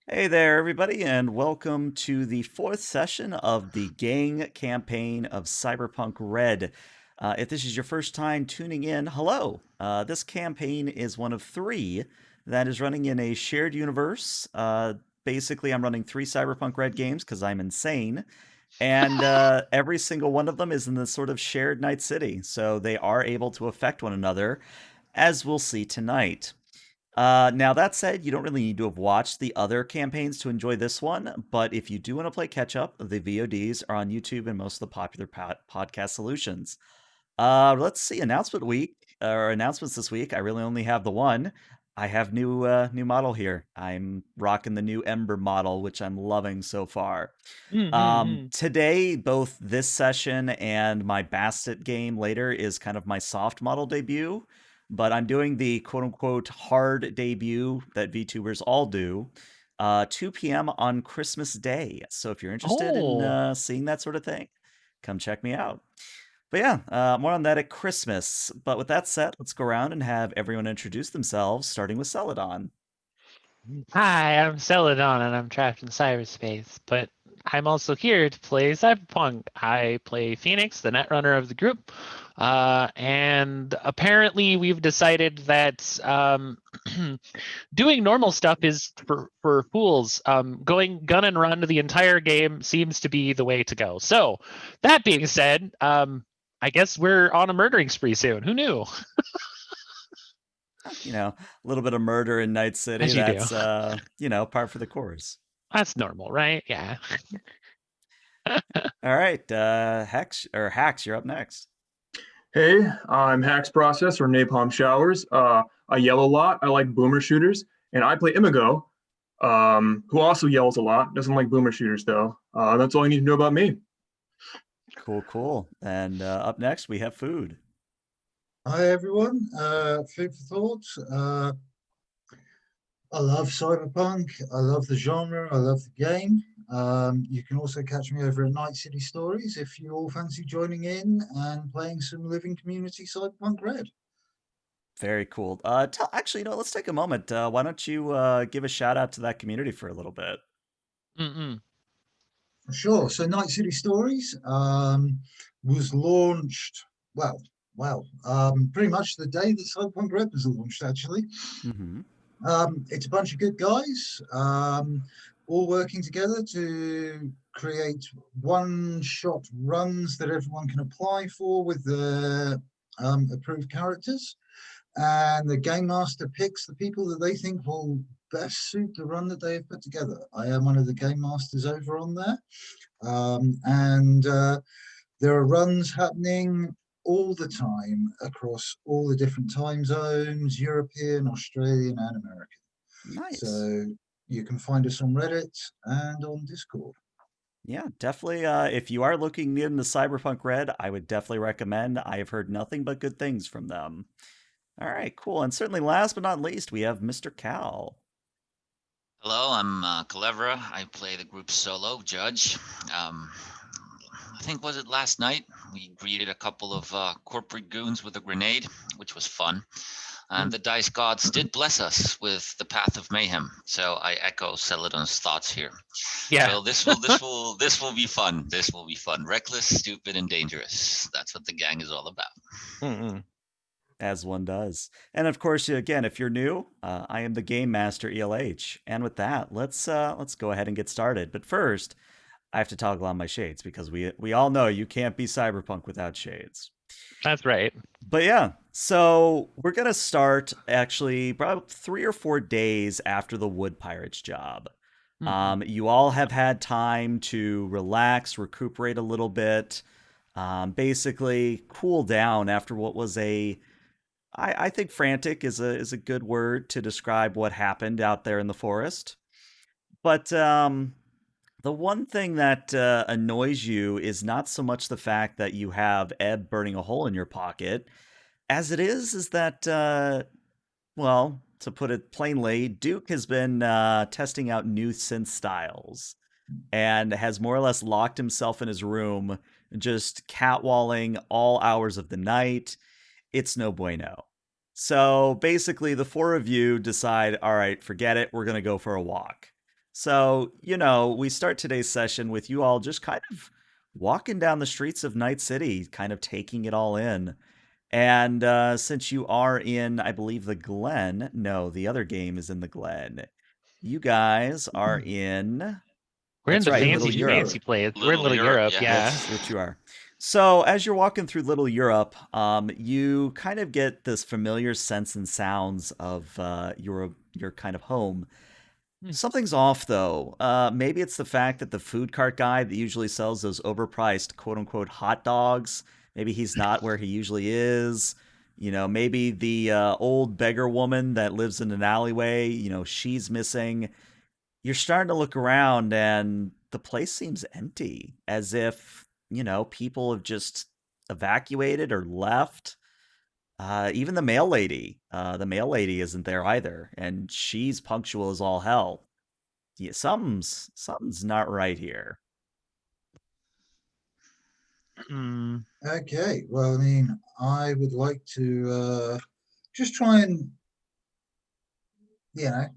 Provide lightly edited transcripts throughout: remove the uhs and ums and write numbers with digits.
Hey there, everybody, and welcome to the fourth session of the Gang campaign of Cyberpunk Red. If this is your first time tuning in, hello. This campaign is one of three that is running in a shared universe. Basically, I'm running three Cyberpunk Red games because I'm insane, and every single one of them is in this sort of shared Night City, so they are able to affect one another, as we'll see tonight. Now, that said, you don't really need to have watched the other campaigns to enjoy this one, but if you do want to play catch up, the VODs are on YouTube and most of the popular podcast solutions. Let's see, announcement week, or announcements this week. I really only have the one. I have new model here. I'm rocking the new Ember model, which I'm loving so far. Mm-hmm. Today, both this session and my Bastet game later is kind of my soft model debut, but I'm doing the quote unquote hard debut that VTubers all do, 2 p.m. on Christmas Day. So if you're interested in Oh, seeing that sort of thing, come check me out. But yeah, more on that at Christmas. But with that said, let's go around and have everyone introduce themselves, starting with Celadon. hi, I'm Celadon and I'm trapped in cyberspace, but I'm also here to play Cyberpunk. I play Phoenix, the netrunner of the group, and apparently we've decided that doing normal stuff is for fools. Going gun and run the entire game seems to be the way to go. So, that being said, I guess we're on a murdering spree soon. Who knew? A little bit of murder in Night City. As you do. That's par for the course. That's normal, right? Yeah. All right, Hacks, you're up next. Hey, I'm Hacks Process or Napalm Showers. I yell a lot. I like boomer shooters, and I play Imago, who also yells a lot. Doesn't like boomer shooters though. That's all you need to know about me. Cool, cool. And up next, we have food. Hi everyone, food for thought. I love Cyberpunk. I love the genre. I love the game. You can also catch me over at Night City Stories if you all fancy joining in and playing some Living Community Cyberpunk Red. Very cool. Actually, let's take a moment. Why don't you give a shout out to that community for a little bit? Mm-mm. Sure. So Night City Stories was launched. Well, pretty much the day that Cyberpunk Red was launched, actually. Mm-hmm. It's a bunch of good guys, all working together to create one-shot runs that everyone can apply for with the approved characters. And the game master picks the people that they think will best suit the run that they have put together. I am one of the game masters over on there. And there are runs happening all the time across all the different time zones, European, Australian, and American. Nice. So you can find us on Reddit and on Discord. Yeah, definitely. If you are looking into Cyberpunk Red, I would definitely recommend. I have heard nothing but good things from them. All right, cool. And certainly, last but not least, we have Mr. Cal. Hello, I'm Calevra. I play the group solo judge. I think was it last night we greeted a couple of corporate goons with a grenade, which was fun. And the dice gods did bless us with the path of mayhem. So I echo Celadon's thoughts here. Yeah. So this will be fun. This will be fun. Reckless, stupid, and dangerous. That's what the gang is all about. Mm-mm. As one does. And of course, again, if you're new, I am the Game Master ELH. And with that, let's go ahead and get started. But first, I have to toggle on my shades because we all know you can't be Cyberpunk without shades. That's right. But yeah, so we're gonna start actually probably 3 or 4 days after the Wood Pirates job. Mm-mm. You all have had time to relax, recuperate a little bit, basically cool down after what was I think frantic is a good word to describe what happened out there in the forest. But the one thing that annoys you is not so much the fact that you have Ebb burning a hole in your pocket, as it is that well, to put it plainly, Duke has been testing out new synth styles and has more or less locked himself in his room, just catwalling all hours of the night. It's no bueno. So basically, the four of you decide, all right, forget it, we're going to go for a walk. So, we start today's session with you all just kind of walking down the streets of Night City, kind of taking it all in. And since you are in, I believe, the Glen, no, the other game is in the Glen. You guys are in, We're in that's the right, Little Little Europe. fancy place. We're in Little Little Europe, Europe, yeah. yeah. Which you are. So as you're walking through Little Europe, you kind of get this familiar sense and sounds of your kind of home. Hmm. Something's off though. Maybe it's the fact that the food cart guy that usually sells those overpriced quote unquote hot dogs, maybe he's not where he usually is. Maybe the old beggar woman that lives in an alleyway, she's missing. You're starting to look around and the place seems empty, as if, people have just evacuated or left. Even the mail lady isn't there either, and she's punctual as all hell. Yeah, something's not right here. Hmm. Okay, well, I mean, I would like to just try and, you know,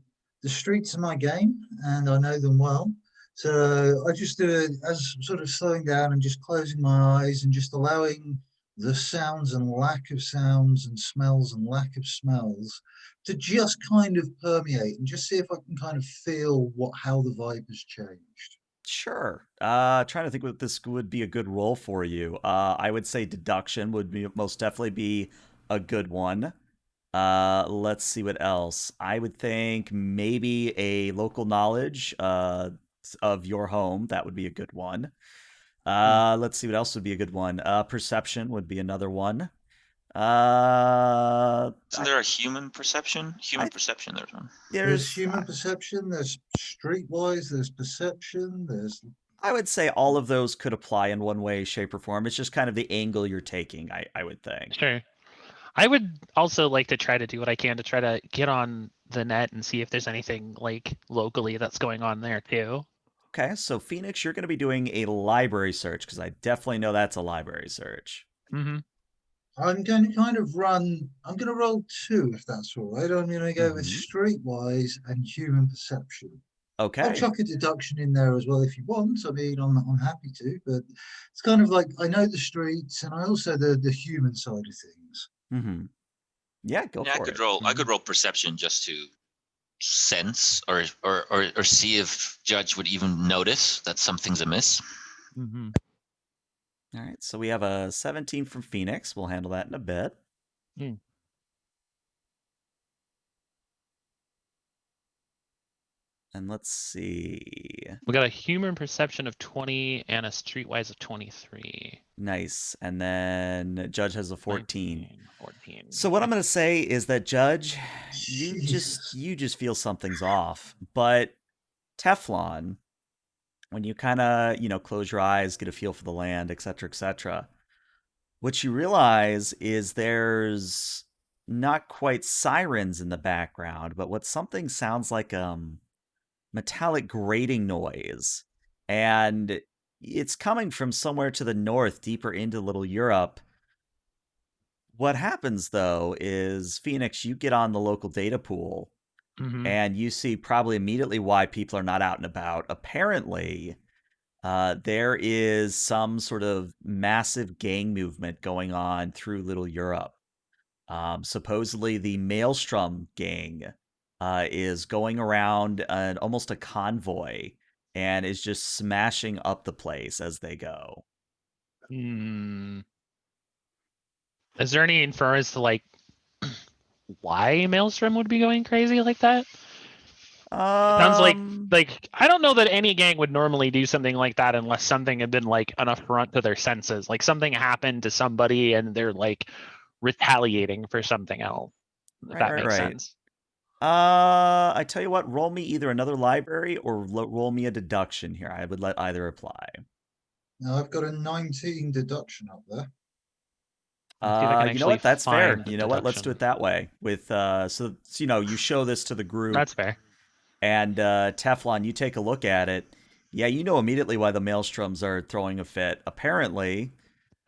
the streets are my game and I know them well. So I just do it as sort of slowing down and just closing my eyes and just allowing the sounds and lack of sounds and smells and lack of smells to just kind of permeate and just see if I can kind of feel how the vibe has changed. Sure. Trying to think what this would be a good role for you. I would say deduction would be most definitely be a good one. Let's see what else. I would think maybe a local knowledge of your home. That would be a good one. Let's see what else would be a good one. Perception would be another one. Isn't there a human perception? Human I perception, there's one. There's there's human perception, there's streetwise, there's perception, there's I would say all of those could apply in one way, shape, or form. It's just kind of the angle you're taking, I would think. Sure. I would also like to try to do what I can to try to get on the net and see if there's anything like locally that's going on there too. Okay, so Phoenix, you're going to be doing a library search because I definitely know that's a library search. Mm-hmm. I'm going to kind of I'm going to roll two if that's all right. I'm going to go with Mhm. streetwise and human perception. I'll Okay. chuck a deduction in there as well if you want. I mean, I'm happy to, but it's kind of like I know the streets and I also the human side of things. Mm-hmm. Yeah, go Yeah, for it. I could roll perception just to sense or see if Judge would even notice that something's amiss. Mm-hmm. All right, so we have a 17 from Phoenix. We'll handle that in a bit. Mm. And let's see. We got a human perception of 20 and a streetwise of 23. Nice. And then Judge has a 14. 19, 14. So what I'm going to say is that Judge, Jesus. you just feel something's off. But Teflon, when you kind of, close your eyes, get a feel for the land, etc., what you realize is there's not quite sirens in the background, but what something sounds like metallic grating noise. And it's coming from somewhere to the north, deeper into Little Europe. What happens though is Phoenix, you get on the local data pool Mm-hmm. and you see probably immediately why people are not out and about. Apparently, there is some sort of massive gang movement going on through Little Europe. Supposedly, the Maelstrom gang is going around almost a convoy and is just smashing up the place as they go. Mm. Is there any inference to like why Maelstrom would be going crazy like that? Sounds like I don't know that any gang would normally do something like that unless something had been like an affront to their senses. Like something happened to somebody and they're like retaliating for something else. If that makes right. sense. I tell you what, roll me either another library or roll me a deduction here. I would let either apply. Now I've got a 19 deduction up there. Let's see if I can You know actually what? That's fair. find the You know what? Let's do deduction. it that way. With so you show this to the group, That's fair. and Teflon, you take a look at it. Yeah, you know immediately why the Maelstroms are throwing a fit. Apparently,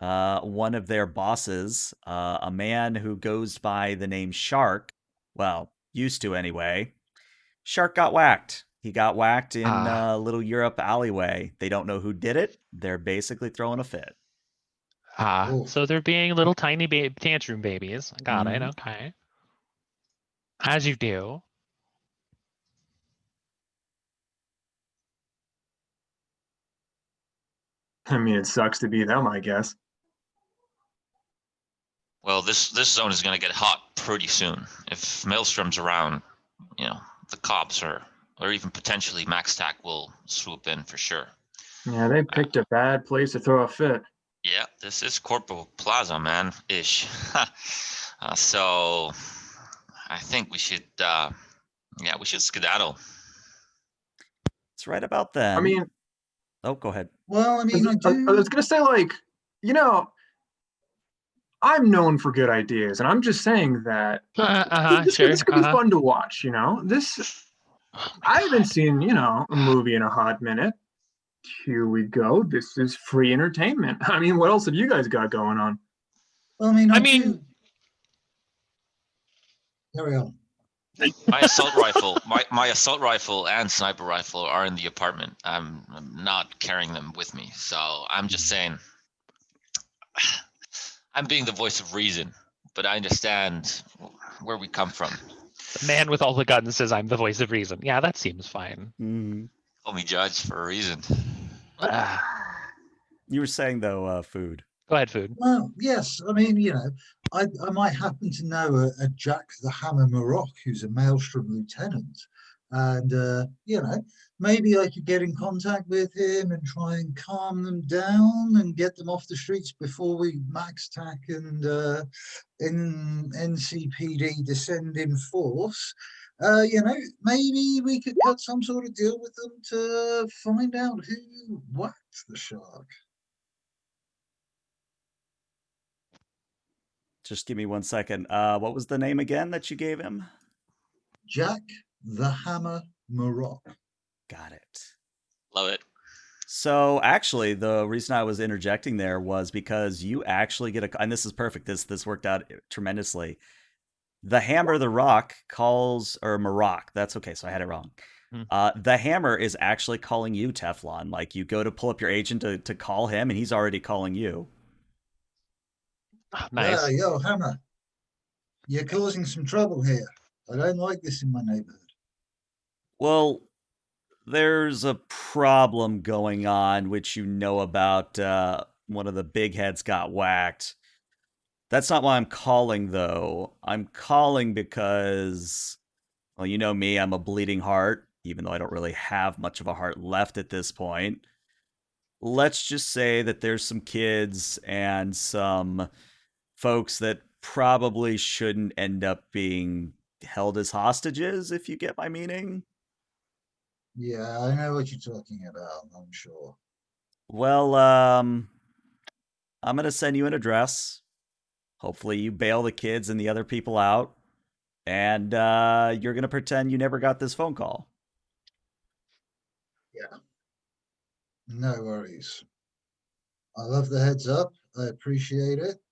one of their bosses, a man who goes by the name Shark, well, used to anyway, Shark got whacked. He got whacked in Little Europe alleyway. They don't know who did it. They're basically throwing a fit. Oh. So they're being little tiny tantrum babies. Got it. Mhm. Okay. As you do. I mean, it sucks to be them, I guess. Well, this zone is gonna get hot pretty soon. If Maelstrom's around, you know, the cops or even potentially Max Tac will swoop in for sure. Yeah, they picked a bad place to throw a fit. Yeah, this is Corporal Plaza, man, ish. So I think we should, we should skedaddle. It's right about then. I mean, oh, go ahead. Well, I mean, I I do. was gonna say, like, you know, I'm known for good ideas, and I'm just saying that Sure. this could be fun to watch. You know, this Oh my I haven't God. seen a movie in a hot minute. Here we go. This is free entertainment. I mean, what else have you guys got going on? Well, I mean, I I mean, do. Carry on. My assault rifle, my assault rifle and sniper rifle are in the apartment. I'm not carrying them with me, so I'm just saying. I'm being the voice of reason, but I understand where we come from. the man with all the guns says I'm the voice of reason. Yeah, that seems fine. Mhm. Call me judge for a reason. You were saying though, food. Go ahead, food. Well, yes. I mean, I might happen to know a Jack the Hammer Maroc who's a Maelstrom lieutenant. And, maybe I could get in contact with him and try and calm them down and get them off the streets before we Max Tac and NCPD descend in force. Maybe we could cut some sort of deal with them to find out who whacked the shark. Just give me 1 second. What was the name again that you gave him? Jack the Hammer Maroc. Got it. Love it. So actually, the reason I was interjecting there was because you actually get and this is perfect. This worked out tremendously. The Hammer, the Rock calls, or Maroc. That's okay. So I had it wrong. The Hammer is actually calling you, Teflon. Like you go to pull up your agent to call him, and he's already calling you. Nice. Yo, Hammer, you're causing some trouble here. I don't like this in my neighborhood. Well, there's a problem going on, which you know about. One of the big heads got whacked. That's not why I'm calling, though. I'm calling because, well, you know me, I'm a bleeding heart, even though I don't really have much of a heart left at this point. Let's just say that there's some kids and some folks that probably shouldn't end up being held as hostages, if you get my meaning. Yeah, I know what you're talking about, I'm sure. Well, I'm going to send you an address. Hopefully, you bail the kids and the other people out. And you're going to pretend you never got this phone call. Yeah. No worries. I love the heads up. I appreciate it.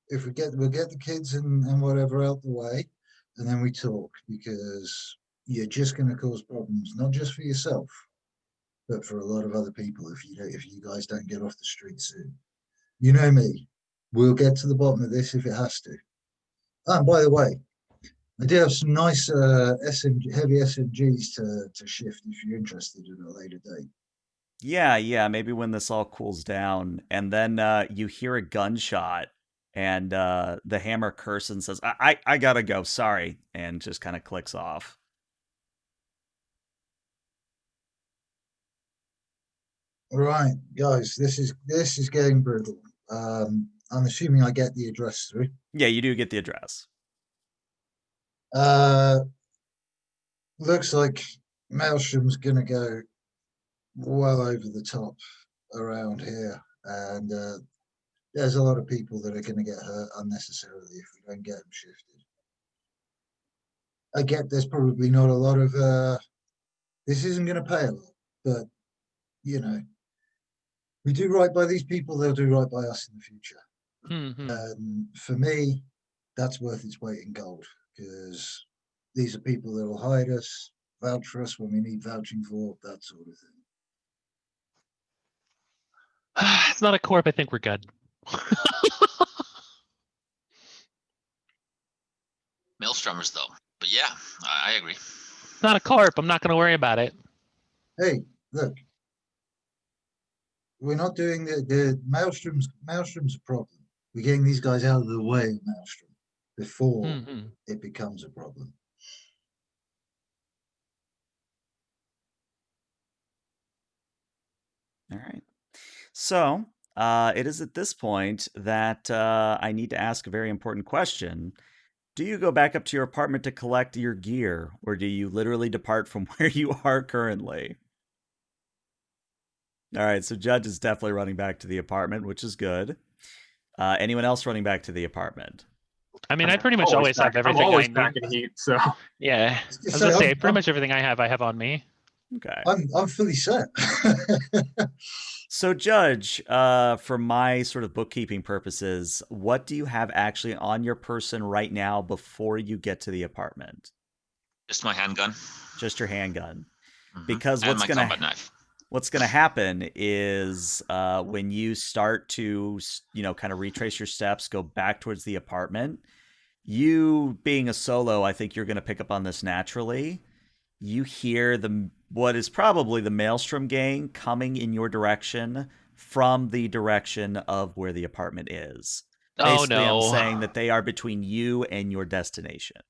If we'll get the kids and whatever out the way, and then we talk, because you're just going to cause problems, not just for yourself, but for a lot of other people if you guys don't get off the street soon. You know me. We'll get to the bottom of this if it has to. And by the way, I do have some nice heavy SMGs to shift if you're interested at a later date. Yeah, maybe when this all cools down. And then you hear a gunshot, and the Hammer curses and says, I gotta go, sorry, and just kind of clicks off. All right, guys, this is getting brutal. I'm assuming I get the address through. Yeah, you do get the address. Looks like Maelstrom's gonna go well over the top around here, and there's a lot of people that are going to get hurt unnecessarily if we don't get them shifted. I get there's probably not a lot of this isn't going to pay a lot, but we do right by these people, they'll do right by us in the future. For me, that's worth its weight in gold, because these are people that will hide us, vouch for us when we need vouching for, that sort of thing. It's not a corp. I think we're good. Maelstromers, though. But yeah, I agree. Not a corp. I'm not going to worry about it. Hey, look, we're not doing the Maelstrom's a problem. We're getting these guys out of the way of Maelstrom before Mhm. it becomes a problem. All right. So, it is at this point that I need to ask a very important question. Do you go back up to your apartment to collect your gear, or do you literally depart from where you are currently? All right, so Judge is definitely running back to the apartment, which is good. Anyone else running back to the apartment? I mean, I pretty much always have I'm everything I always need. packing heat, so Yeah. I was I was gonna going to say, I'm- pretty much everything I have on me. Okay. I'm fully set. So, Judge, for my sort of bookkeeping purposes, what do you have actually on your person right now before you get to the apartment? Just my handgun. Just your handgun. Mhm. Because And my combat knife. what's going to happen is when you start to, kind of retrace your steps, go back towards the apartment, you being a solo, I think you're going to pick up on this naturally. You hear what is probably the Maelstrom gang coming in your direction from the direction of where the apartment is. Oh, Basically, I'm no. saying that they are between you and your destination.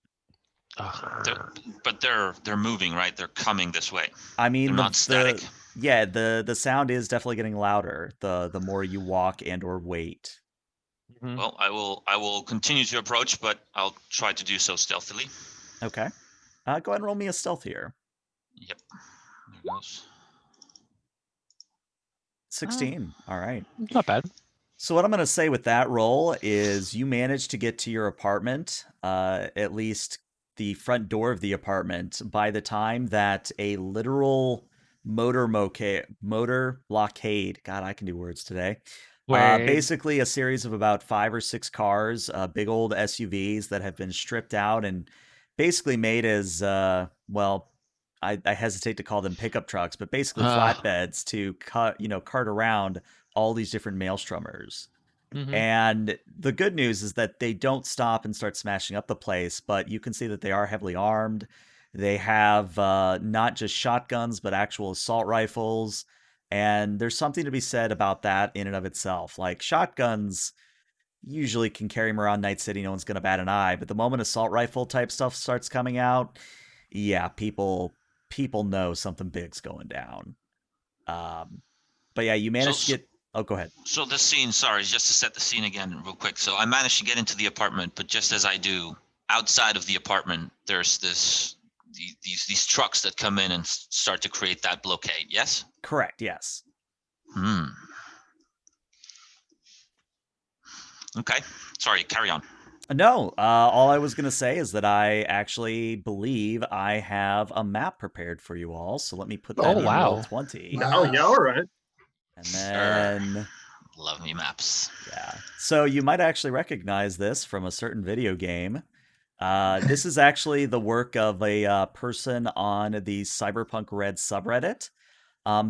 But they're moving, right? They're coming this way. I mean, They're not static. the sound is definitely getting louder the more you walk and or wait. Mhm. Well, I will continue to approach, but I'll try to do so stealthily. Okay. Go ahead and roll me a stealth here. Yep. There goes. 16. All right. Not bad. So what I'm going to say with that roll is you managed to get to your apartment, at least the front door of the apartment, by the time that a literal motor blockade, God, I can do words today. Where Basically a series of about 5 or 6 cars, big old SUVs that have been stripped out and basically made as, well, I hesitate to call them pickup trucks, but basically flatbeds to cart around all these different Maelstromers. Mhm. And the good news is that they don't stop and start smashing up the place, but you can see that they are heavily armed. They have not just shotguns, but actual assault rifles. And there's something to be said about that in and of itself. Like shotguns usually can carry them around Night City, no one's going to bat an eye. But the moment assault rifle type stuff starts coming out, yeah, people know something big's going down. But yeah, you managed to get. Oh, go ahead. So this scene, sorry, just to set the scene again real quick. So I managed to get into the apartment, but just as I do, outside of the apartment, there's these trucks that come in and start to create that blockade. Yes. Correct. Yes. Hmm. Okay. Sorry. Carry on. No, all I was going to say is that I actually believe I have a map prepared for you all. So let me put that Oh, in wow. roll 20. Wow. oh yeah, all right. And then, Love me maps. yeah. So you might actually recognize this from a certain video game. This is actually the work of a person on the Cyberpunk Red subreddit.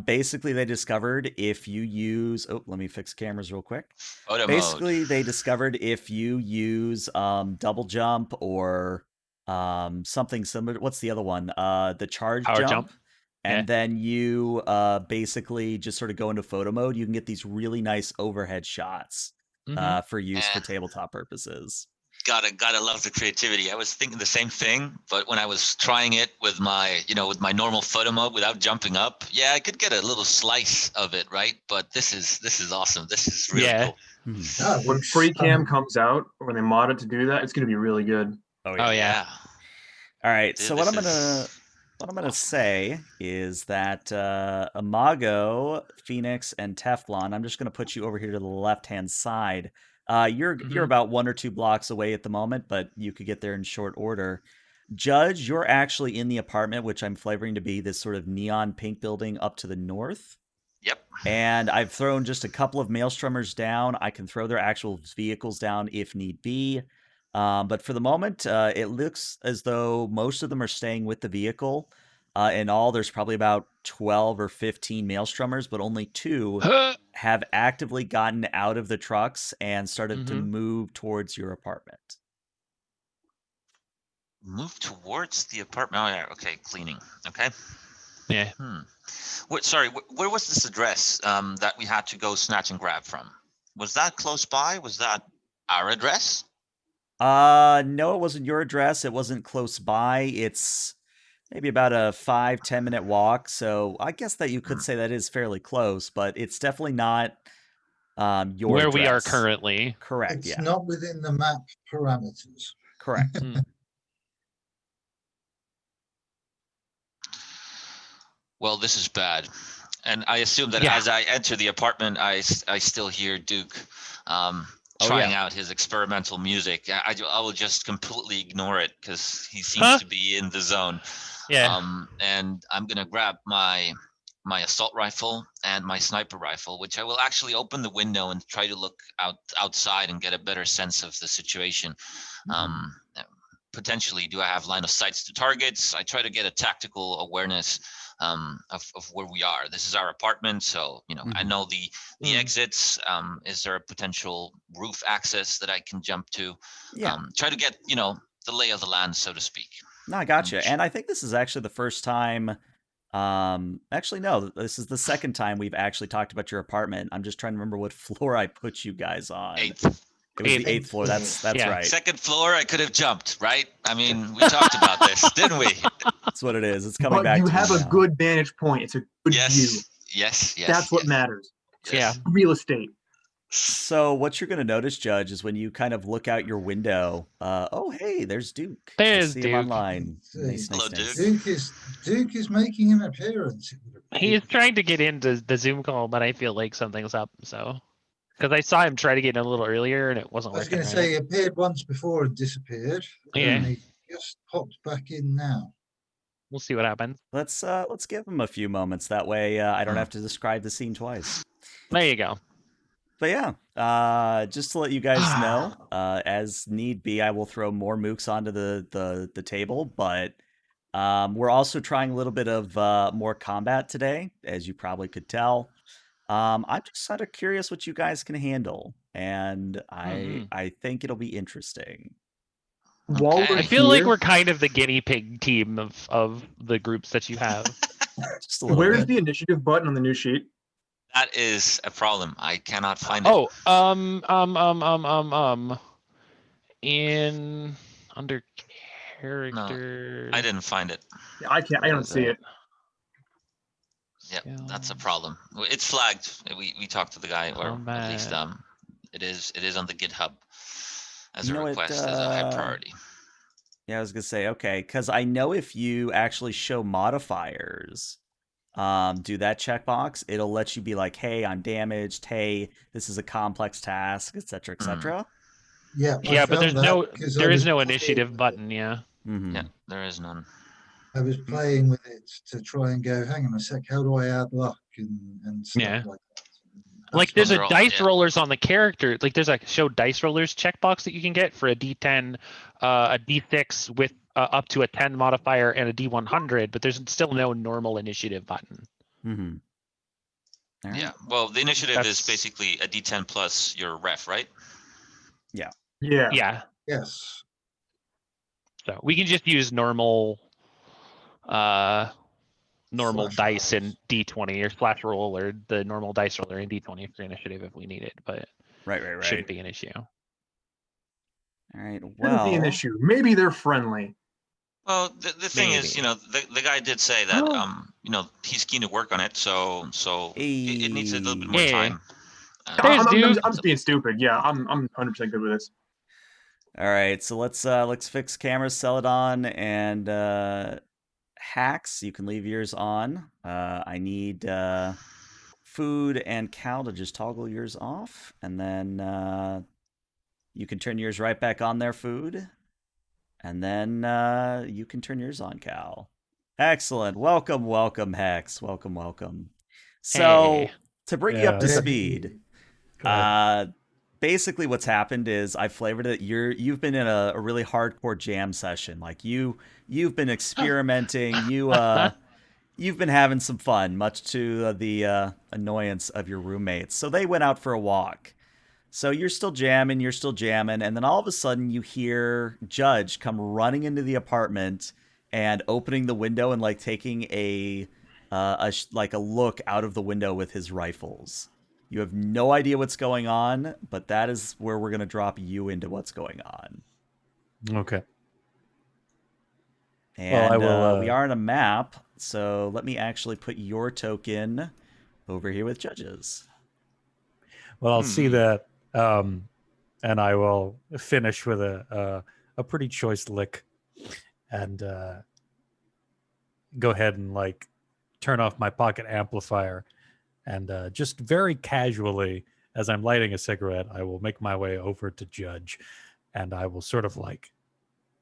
Basically, they discovered if you use... Oh, let me fix cameras real quick. Photo Basically, mode. they discovered if you use double jump or something similar. What's the other one? The charge Power jump. jump. And Yeah. then you basically just sort of go into photo mode. You can get these really nice overhead shots Mhm. for use for Yeah. tabletop purposes. Gotta love the creativity. I was thinking the same thing, but when I was trying it with my normal photo mode without jumping up, yeah, I could get a little slice of it, right? But this is awesome. This is really Yeah. cool. Mhm. When free cam comes out, or when they mod it to do that, it's gonna be really good. Oh Oh, yeah. yeah. All right. Dude, So what this I'm gonna is what I'm gonna say is that Imago, Phoenix, and Teflon. I'm just gonna put you over here to the left hand side. You're Mhm. about 1 or 2 blocks away at the moment, but you could get there in short order. Judge, you're actually in the apartment, which I'm flavoring to be this sort of neon pink building up to the north. Yep. And I've thrown just a couple of Maelstromers down. I can throw their actual vehicles down if need be. But for the moment, it looks as though most of them are staying with the vehicle. In all, there's probably about 12 or 15 Maelstromers, but only 2 have actively gotten out of the trucks and started to move towards your apartment. Move towards the apartment. Oh yeah, okay, cleaning. Okay. Yeah. Sorry, where was this address that we had to go snatch and grab from? Was that close by? Was that our address? No, it wasn't your address. It wasn't close by. It's maybe about a 5-10 minute walk. So I guess that you could say that is fairly close, but it's definitely not your Where address. we are currently. Correct. It's Yeah. not within the map parameters. Correct. Well, this is bad. And I assume that as I enter the apartment, I still hear Duke trying out his experimental music. I will just completely ignore it because he seems to be in the zone. Yeah. And I'm going to grab my assault rifle and my sniper rifle, which I will actually open the window and try to look outside and get a better sense of the situation. Potentially, do I have line of sights to targets? I try to get a tactical awareness of where we are. This is our apartment, so I know the exits. Is there a potential roof access that I can jump to? Try to get the lay of the land, so to speak. No, I gotcha. And I think this is actually the first time. Actually, no, this is the second time we've actually talked about your apartment. I'm just trying to remember what floor I put you guys on. 8th. It was the 8th floor. That's right. Second floor, I could have jumped, right? I mean, we talked about this, didn't we? That's what it is. It's coming back. You to have you a now. good vantage point. It's a good view. Yes. That's what matters. Yeah. Real estate. So what you're going to notice, Judge, is when you kind of look out your window. Oh, hey, there's Duke. There's I see Duke. him online. Nice. Hello, Duke. Duke is making an appearance. He is trying to get into the Zoom call, but I feel like something's up. So, because I saw him try to get in a little earlier and it wasn't I was working. going to say he appeared once before and disappeared. Yeah. And he just popped back in now. We'll see what happens. Let's give him a few moments. That way, I don't have to describe the scene twice. There you go. But yeah, just to let you guys know, as need be, I will throw more mooks onto the table. But we're also trying a little bit of more combat today, as you probably could tell. I'm just sort of curious what you guys can handle, and I think it'll be interesting. I feel like we're kind of the guinea pig team of the groups that you have. Just a little Where's the initiative button on the new sheet? That is a problem. I cannot find it. Oh, in under characters. No, I didn't find it. Yeah, I don't see it. Yeah, that's a problem. It's flagged. We talked to the guy, or at least it is on the GitHub as a request, as a high priority. Yeah, I was gonna say, okay, because I know if you actually show modifiers, do that checkbox, it'll let you be like, hey, I'm damaged, hey, this is a complex task, etc., etc. Yeah, but there is no initiative button. Yeah. Yeah, there is none. I was playing with it to try and go, hang on a sec, how do I add luck and stuff like that. Like there's a dice rollers on the character. Like there's a show dice rollers checkbox that you can get for a D10, a D6 with up to a 10 modifier and a D100, but there's still no normal initiative button. Right. Yeah. Well, the initiative is basically a D10 plus your ref, right? Yeah. Yeah. Yes. So we can just use normal dice in D20 or slash roll or the normal dice roller in D20 for initiative if we need it, but right. Shouldn't be an issue. All right. Shouldn't be an issue. Maybe they're friendly. Well, the thing is, the guy did say that he's keen to work on it, so it needs a little bit more time. I'm just being stupid. Yeah, I'm 100% good with this. All right, so let's fix cameras, Celadon, and Hacks. You can leave yours on. I need food and Cal to just toggle yours off, and then you can turn yours right back on there, Food, and then you can turn yours on, Cal. Excellent. Welcome, Hex. Welcome. So to bring you up to speed, basically what's happened is I flavored it. You've been in a really hardcore jam session. Like you've been experimenting. you've been having some fun, much to the annoyance of your roommates. So they went out for a walk. So you're still jamming, and then all of a sudden you hear Judge come running into the apartment and opening the window and like taking like a look out of the window with his rifles. You have no idea what's going on, but that is where we're gonna drop you into what's going on. Okay. Well, I And will. we are on a map, so let me actually put your token over here with Judges. Well, I'll see that, and I will finish with a pretty choice lick, and go ahead and like turn off my pocket amplifier, and just very casually, as I'm lighting a cigarette, I will make my way over to Judge, and I will sort of like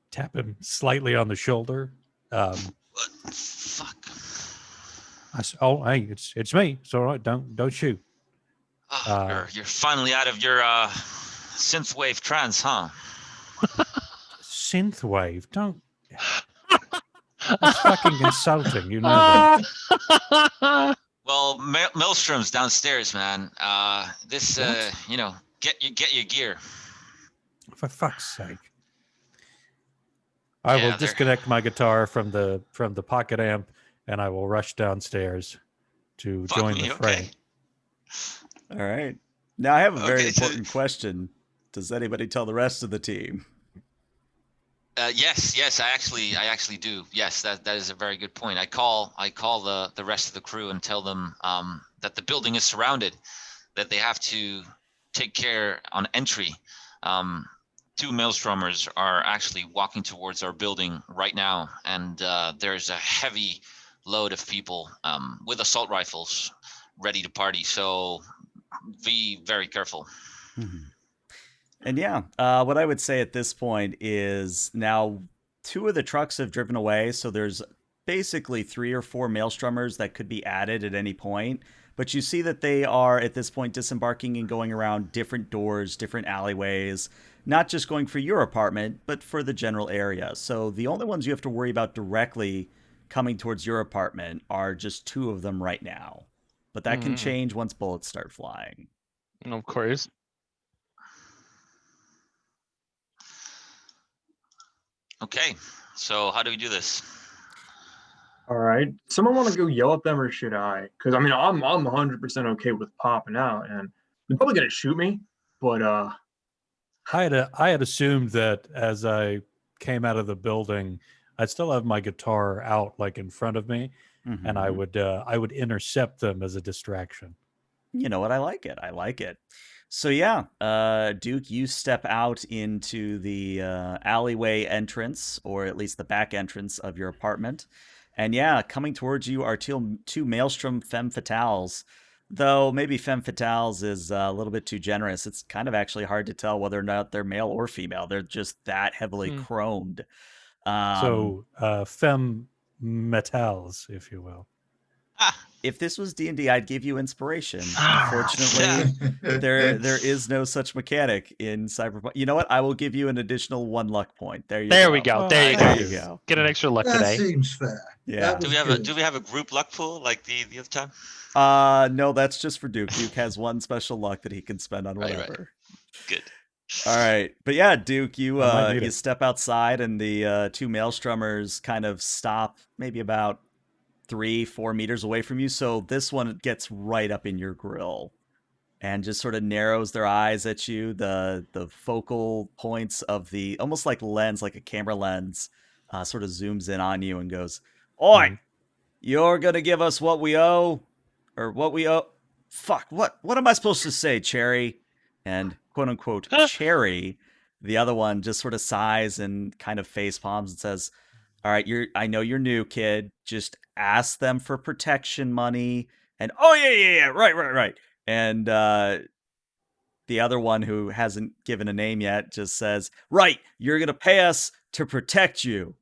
tap him slightly on the shoulder. What? Fuck. Oh, hey, it's me. It's all right. Don't shoot. Oh, you're finally out of your synthwave trance, huh? Synthwave. Don't. That's fucking insulting. You know that. Well, Maelstrom's downstairs, man. Get your gear. For fuck's sake. I Yeah, will they're- disconnect my guitar from the pocket amp, and I will rush downstairs to Fuck join me, the fray. okay. All right. Now I have a very Okay, so- important question. Does anybody tell the rest of the team? Yes, I actually do. Yes, that is a very good point. I call the rest of the crew and tell them that the building is surrounded, that they have to take care on entry. Two Maelstromers are actually walking towards our building right now, and there's a heavy load of people with assault rifles ready to party. So be very careful. Mm-hmm. And yeah, what I would say at this point is now 2 of the trucks have driven away, so there's basically 3 or 4 Maelstromers that could be added at any point. But you see that they are at this point disembarking and going around different doors, different alleyways, not just going for your apartment, but for the general area. So the only ones you have to worry about directly coming towards your apartment are just 2 of them right now. But that can change once bullets start flying. Of course. Okay, so how do we do this? All right. Someone want to go yell at them, or should I? Because I mean, I'm 100% okay with popping out, and they're probably gonna shoot me. But I had assumed that as I came out of the building, I'd still have my guitar out like in front of me, and I would intercept them as a distraction. You know what? I like it. I like it. So yeah, Duke, you step out into the alleyway entrance, or at least the back entrance of your apartment. And yeah, coming towards you are 2 Maelstrom femme fatales. Though maybe femme fatales is a little bit too generous. It's kind of actually hard to tell whether or not they're male or female. They're just that heavily chromed. So femme metals, if you will. If this was D&D, I'd give you inspiration. Unfortunately, there is no such mechanic in Cyberpunk. You know what? I will give you an additional 1 luck point. There We go. Oh, There you There go. you go. Get an extra luck That today. seems fair. Yeah. That Do was we have good. a group luck pool like the other time? No, that's just for Duke. Duke has 1 special luck that he can spend on Right. whatever. Good. All right. But yeah, Duke, you I might need it. step outside and the 2 Maelstromers kind of stop maybe about 3-4 meters away from you. So this one gets right up in your grill and just sort of narrows their eyes at you. The focal points of the almost like lens, like a camera lens, sort of zooms in on you and goes, "Oi, you're gonna give us what we owe, or what we owe." Fuck, what am I supposed to say, Cherry? And quote unquote Cherry, the other one just sort of sighs and kind of face palms and says, "All right, I know you're new, kid. Just ask them for protection money." And oh yeah, right. And the other one, who hasn't given a name yet, just says, "Right, you're gonna pay us to protect you."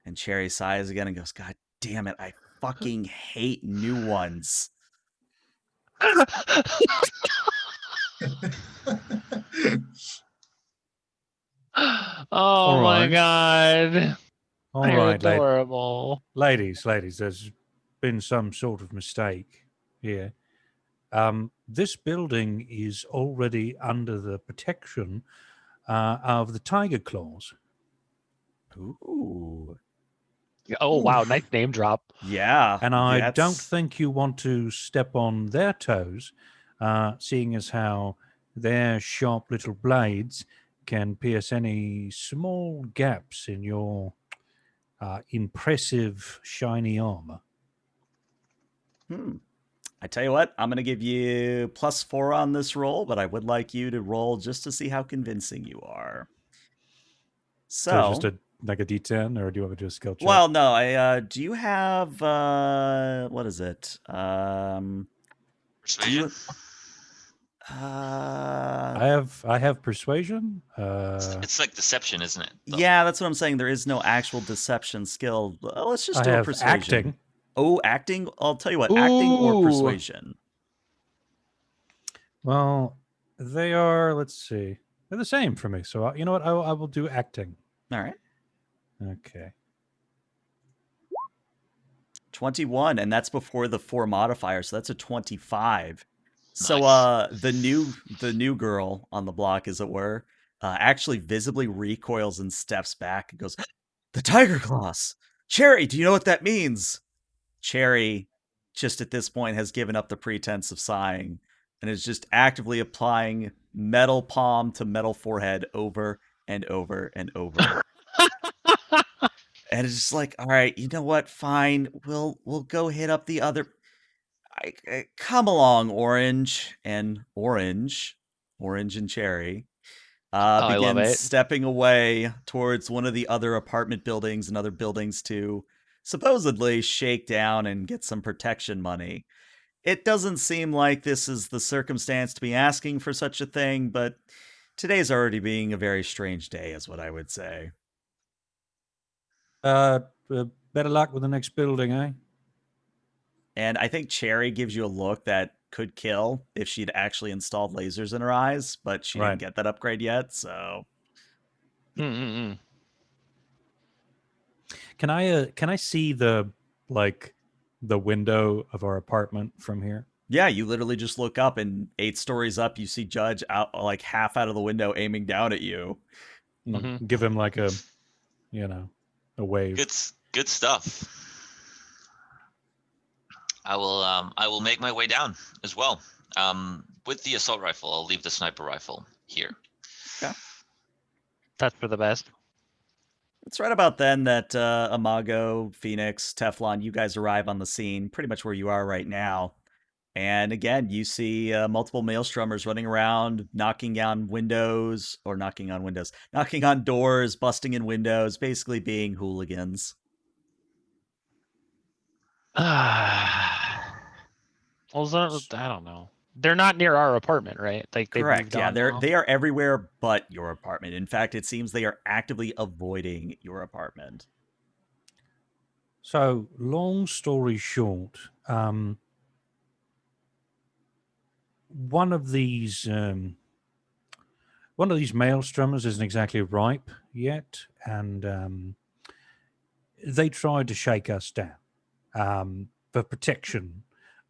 And Cherry sighs again and goes, "God damn it, I fucking hate new ones." Oh my right. god. All You're right, adorable. ladies, there's been some sort of mistake here. This building is already under the protection of the Tiger Claws. Ooh. Oh wow, Oof. nice name drop. Yeah. And I don't that's- think you want to step on their toes, seeing as how their sharp little blades can pierce any small gaps in your impressive shiny armor. I tell you what, I'm going to give you +4 on this roll, but I would like you to roll just to see how convincing you are. So just So, like a D10, or do you want me to do a skill check? well, no, do you have, what is it? Persuasion. I have persuasion. It's like deception, isn't it? though? Yeah, that's what I'm saying. There is no actual deception skill. Let's just I do a have persuasion. acting. Oh, acting? I'll tell you what, acting or Ooh. persuasion? Well, they are. Let's see. They're the same for me. So you know what? I will do acting. All right. Okay. 21, and that's before the 4 modifiers, so that's a 25. So Nice. the new girl on the block, as it were, actually visibly recoils and steps back and goes, "The tiger claws! Cherry, do you know what that means?" Cherry, just at this point, has given up the pretense of sighing and is just actively applying metal palm to metal forehead over and over and over. And it's just like, all right, you know what? Fine, we'll go hit up the other. Come along, Orange and Cherry. Oh, I love Begins it. stepping away towards one of the other apartment buildings and other buildings to supposedly shake down and get some protection money. It doesn't seem like this is the circumstance to be asking for such a thing, but today's already being a very strange day, is what I would say. Better luck with the next building, eh? And I think Cherry gives you a look that could kill if she'd actually installed lasers in her eyes, but she Right. didn't get that upgrade yet, so Mm-mm-mm. Can I see the window of our apartment from here? yeah, you literally just look up, and 8 stories up, you see Judge out like half out of the window aiming down at you. Mhm. Give him like a wave. Good stuff. I will make my way down as well. With the assault rifle, I'll leave the sniper rifle here. That's for the best. It's right about then that Imago, Phoenix, Teflon, you guys arrive on the scene, pretty much where you are right now. And again, you see multiple Maelstromers running around, knocking on doors, busting in windows, basically being hooligans. Well, I don't know. They're not near our apartment, right? Like they Correct. moved Yeah, on. they are everywhere but your apartment. In fact, it seems they are actively avoiding your apartment. So, long story short, one of these Maelstromers isn't exactly ripe yet, and they tried to shake us down for protection.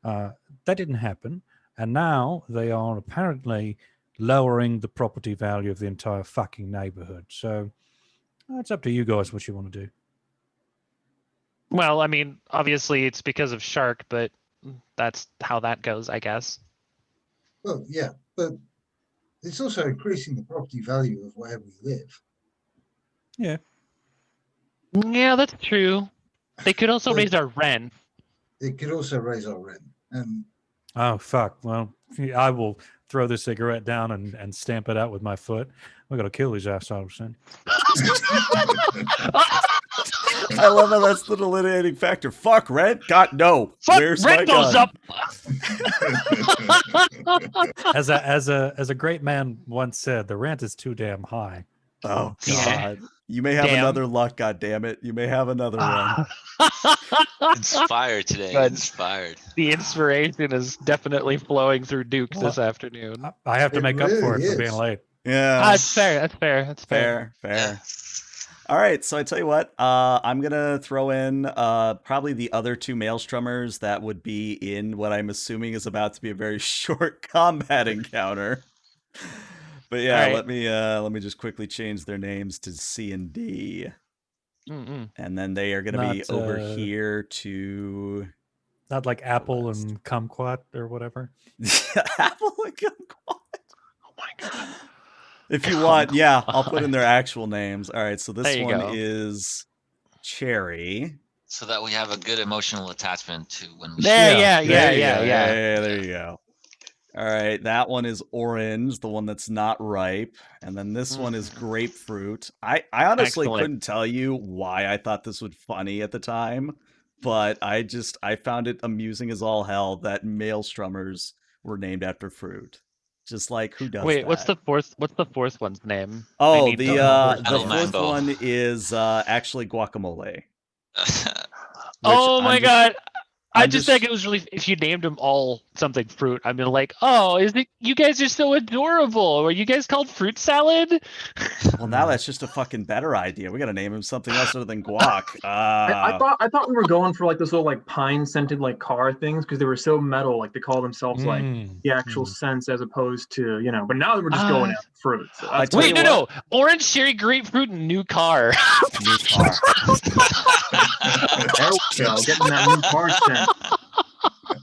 That didn't happen, and now they are apparently lowering the property value of the entire fucking neighborhood. So it's up to you guys what you want to do. Well, I mean, obviously it's because of Shark, but that's how that goes, I guess. Well, yeah, but it's also increasing the property value of where we live. Yeah. Yeah, that's true. They could also But raise our rent. it could also raise our rent. And Oh, fuck. Well, I will throw the cigarette down and stamp it out with my foot. We're going to kill these assholes then. I love how that's the delineating factor. Fuck rent? God, no. Fuck, Where's rent my goes gun? up. As a great man once said, the rent is too damn high. Oh, Yeah. God. You may have Damn. another luck, God damn it. You may have another one. Inspired today. Good. Inspired. The inspiration is definitely flowing through Duke this afternoon. I have to It make up for really it for being is. late. Yeah. That's fair. That's fair. That's fair. Fair. All right, so I tell you what, I'm gonna throw in probably the other two Maelstromers that would be in what I'm assuming is about to be a very short combat encounter. But yeah, All right. let me just quickly change their names to C and D, Mm-mm. and then they are gonna be Not, over here to Not like Apple list. and Kumquat or whatever. Apple and Kumquat. Oh my god. If you want, yeah, I'll put in their actual names. All right, so this There you one go. is Cherry. So that we have a good emotional attachment to when we There, shoot. yeah, There you yeah, go. yeah. There you go. All right, that one is orange, the one that's not ripe, and then this one is grapefruit. I honestly Excellent. couldn't tell you why I thought this was funny at the time, but I found it amusing as all hell that Maelstromers were named after fruit. Just like, who does Wait, that? what's the fourth one's name? I Oh, need the to- the Apple fourth mango. one is actually guacamole. Oh my god. I I'm just think it was really if you named them all something fruit. I mean, like, oh, is it? You guys are so adorable. Were you guys called fruit salad? Well, now that's just a fucking better idea. We got to name him something else other than guac. I thought we were going for like this little like pine scented like car things because they were so metal, like they call themselves like the actual sense as opposed to But now we're just going after fruit. So I that's tell Wait, you no, what. no. Orange, cherry, grapefruit, and new car. New car. there we go, getting that new car scent.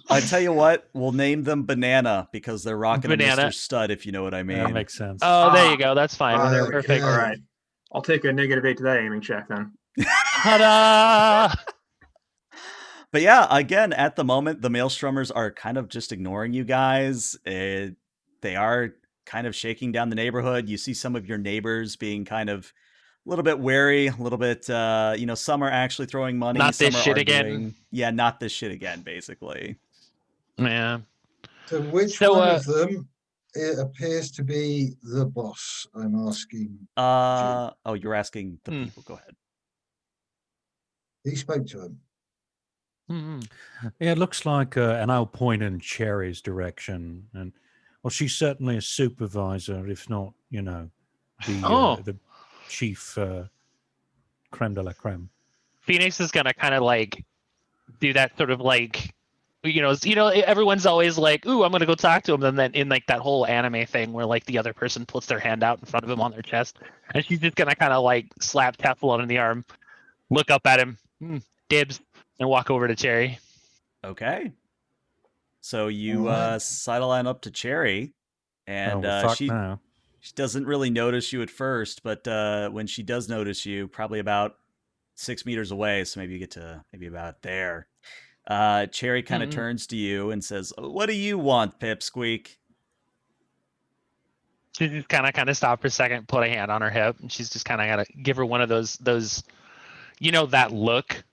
I tell you what, we'll name them Banana because they're rocking a Banana. Mr. Stud, if you know what I mean. That makes sense. Oh, there you go. That's fine. there we go. Perfect. All right, I'll take a -8 to that aiming check then. Ta-da! But yeah, again, at the moment, the Maelstromers are kind of just ignoring you guys. They are kind of shaking down the neighborhood. You see some of your neighbors being kind of a little bit wary, a little bit, some are actually throwing money. Not some this are shit arguing. again. Yeah, not this shit again, basically. Yeah. So which So, one of them it appears to be the boss? I'm asking. Oh, you're asking the people. Go ahead. He spoke to him. Yeah, it looks like, and I'll point in Cherry's direction. And well, she's certainly a supervisor, if not, the chief creme de la creme. Phoenix is gonna kind of like do that sort of like, everyone's always like, "Ooh, I'm gonna go talk to him," and then in like that whole anime thing where like the other person puts their hand out in front of him on their chest, and she's just gonna kind of like slap Teflon in the arm, look up at him, dibs, and walk over to Cherry. Okay. So you Alright. sideline up to Cherry, and she doesn't really notice you at first, but when she does notice you, probably about 6 meters away, so maybe you get to maybe about there. Cherry kind of turns to you and says, "What do you want, Pipsqueak?" She's just kind of stop for a second, put a hand on her hip, and she's just kind of gotta give her one of those, that look,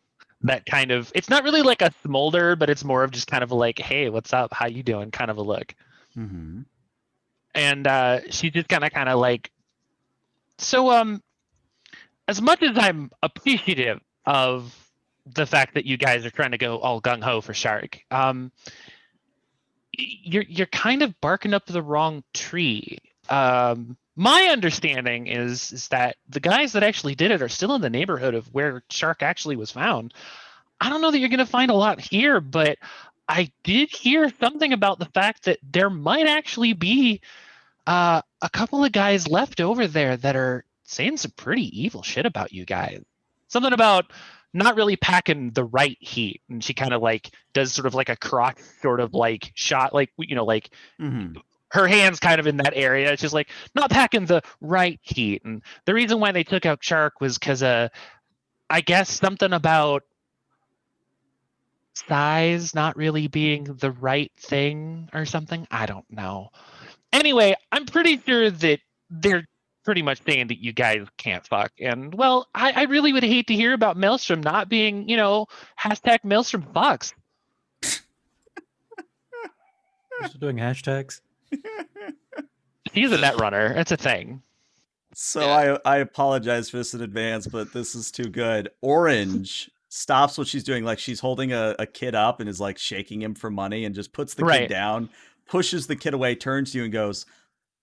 that kind of, it's not really like a smolder, but it's more of just kind of like, "Hey, what's up? How you doing?" kind of a look. Mm-hmm. And she's just kind of like, so as much as I'm appreciative of the fact that you guys are trying to go all gung ho for Shark, you're kind of barking up the wrong tree. My understanding is that the guys that actually did it are still in the neighborhood of where Shark actually was found. I don't know that you're going to find a lot here, but I did hear something about the fact that there might actually be a couple of guys left over there that are saying some pretty evil shit about you guys. Something about not really packing the right heat. And she kind of like does sort of like a croc sort of like shot, like, her hands kind of in that area. It's just like not packing the right heat. And the reason why they took out Shark was because I guess something about size not really being the right thing or something. I don't know. Anyway, I'm pretty sure that they're pretty much saying that you guys can't fuck. And well, I really would hate to hear about Maelstrom not being, hashtag Maelstrom fucks. Just doing hashtags. He's a net runner. It's a thing. So I apologize for this in advance, but this is too good. Orange stops what she's doing, like she's holding a kid up and is like shaking him for money, and just puts the kid down, pushes the kid away, turns to you and goes,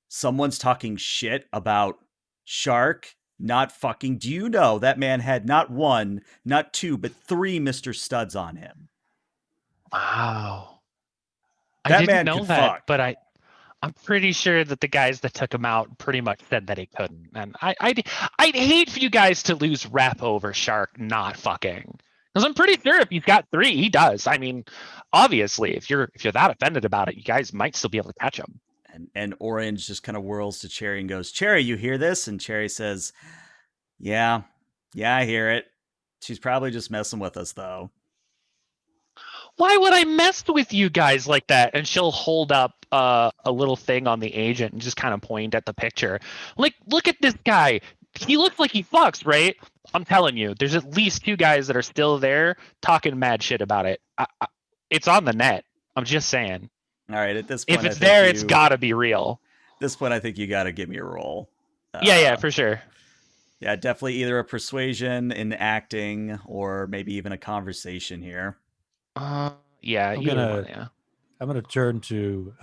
"Someone's talking shit about Shark. Not fucking. Do you know that man had not one, not two, but 3 Mr. Studs on him? Wow. I That didn't man know could that, fuck. but I'm pretty sure that the guys that took him out pretty much said that he couldn't. And I'd hate for you guys to lose rep over Shark not fucking. Because I'm pretty sure if he's got 3, he does. I mean, obviously, if you're that offended about it, you guys might still be able to catch him. And Orange just kind of whirls to Cherry and goes, Cherry, you hear this? And Cherry says, yeah, I hear it. She's probably just messing with us, though. Why would I mess with you guys like that? And she'll hold up a little thing on the agent and just kind of point at the picture. Like, look at this guy. He looks like he fucks, right? I'm telling you, there's at least 2 guys that are still there talking mad shit about it. It's on the net. I'm just saying. All right, at this point, If it's there, it's gotta be real. At this point, I think you got to give me a roll. Yeah, for sure. Yeah, definitely either a persuasion in acting or maybe even a conversation here. Yeah, I'm either gonna- one, yeah. I'm going to turn to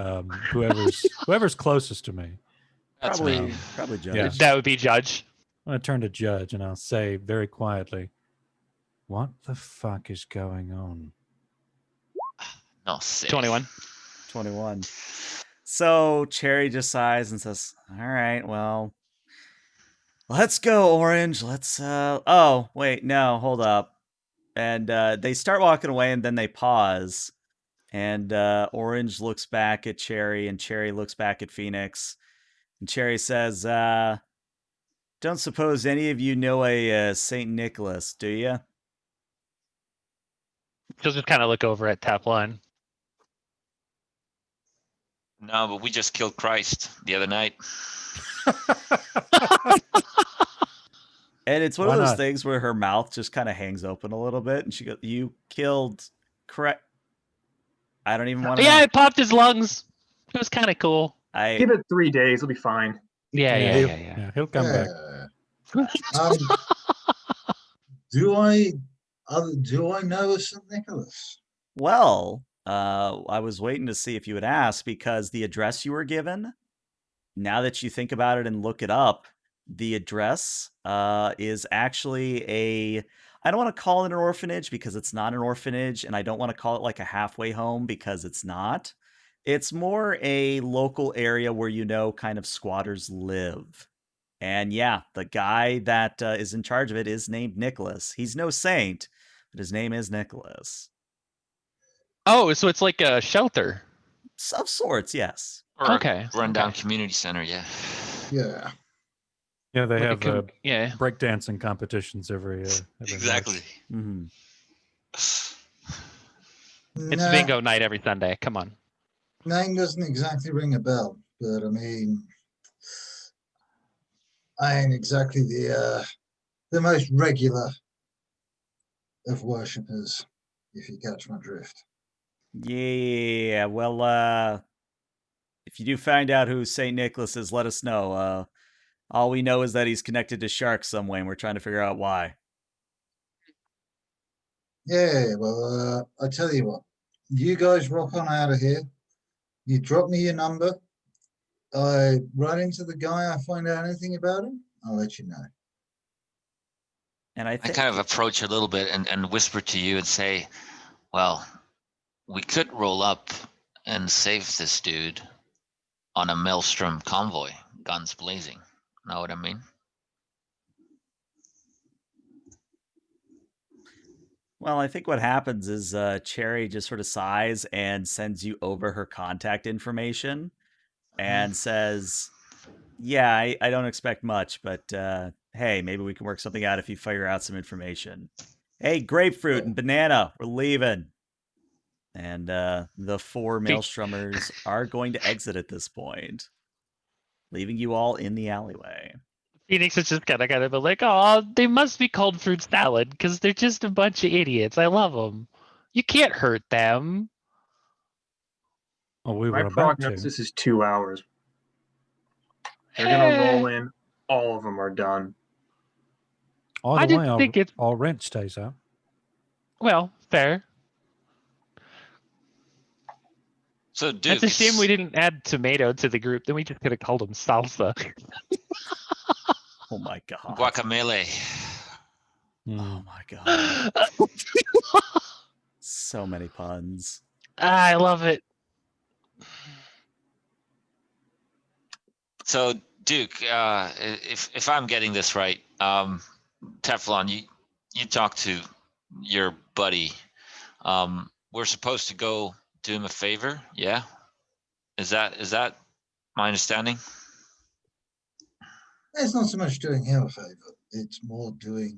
whoever's closest to me. That's probably, me. Probably Judge. Yeah. That would be Judge. I'm going to turn to Judge and I'll say very quietly, what the fuck is going on? No, safe. 21. 21. So Cherry just sighs and says, all right, well, let's go, Orange. Let's, oh, wait, no, hold up. And they start walking away and then they pause. And Orange looks back at Cherry and Cherry looks back at Phoenix. And Cherry says, don't suppose any of you know a St. Nicholas, do you? She'll just kind of look over at Teflon. No, but we just killed Christ the other night. And it's one Why of those not? things where her mouth just kind of hangs open a little bit, and she goes, "You killed, correct? I don't even want to. Yeah, know. it popped his lungs. It was kind of cool. Give it 3 days, it'll be fine. Yeah. He'll come back. Do I know a St. Nicholas? Well, I was waiting to see if you would ask because the address you were given. Now that you think about it and look it up, the address is actually I don't want to call it an orphanage because it's not an orphanage, and I don't want to call it like a halfway home because it's not. It's more a local area where kind of squatters live. And yeah, the guy that is in charge of it is named Nicholas. He's no saint, but his name is Nicholas. Oh, so it's like a shelter. Of sorts, yes. Or Okay. a rundown community center, yeah. Yeah. Yeah, they Like have yeah. breakdancing competitions every Exactly. Mm-hmm. It's bingo night every Sunday. Come on. Name doesn't exactly ring a bell, but I mean, I ain't exactly the most regular of worshippers, if you catch my drift. Yeah, well, if you do find out who St. Nicholas is, let us know. All we know is that he's connected to sharks some way, and we're trying to figure out why. Yeah, well, I tell you what, you guys rock on out of here. You drop me your number. I run into the guy, I find out anything about him, I'll let you know. And I I think kind of approach a little bit and whisper to you and say, well, we could roll up and save this dude on a Maelstrom convoy, guns blazing. Know what I mean? Well, I think what happens is Cherry just sort of sighs and sends you over her contact information and says, yeah, I don't expect much, but hey, maybe we can work something out if you figure out some information. Hey, grapefruit and banana, we're leaving. And the 4 Maelstromers are going to exit at this point, leaving you all in the alleyway. Phoenix is just kind of be like, oh, they must be called fruit salad because they're just a bunch of idiots. I love them. You can't hurt them. Well, we My were about to. prognosis is 2 hours. They're gonna roll in. All of them are done. Either I didn't way, think it- our rent stays out. Well, fair. So, Duke, It's a shame we didn't add tomato to the group. Then we just could have called him salsa. Oh my god. Guacamole. Oh my god. So many puns. I love it. So, Duke, if I'm getting this right, Teflon, you talk to your buddy. We're supposed to go do him a favor, yeah? Is that my understanding? It's not so much doing him a favor, it's more doing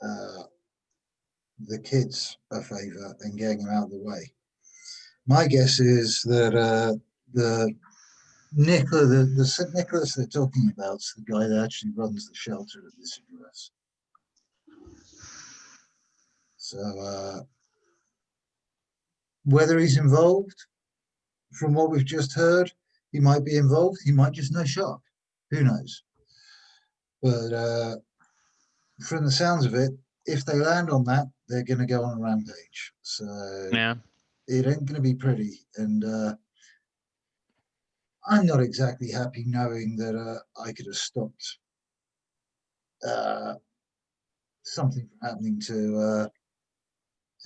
the kids a favor and getting them out of the way. My guess is that the Nicholas they're talking about is the guy that actually runs the shelter at this address. So whether he's involved, from what we've just heard, he might be involved. He might just know shop. Who knows? But from the sounds of it, if they land on that, they're going to go on a rampage. So Yeah. it ain't going to be pretty. And I'm not exactly happy knowing that I could have stopped something from happening to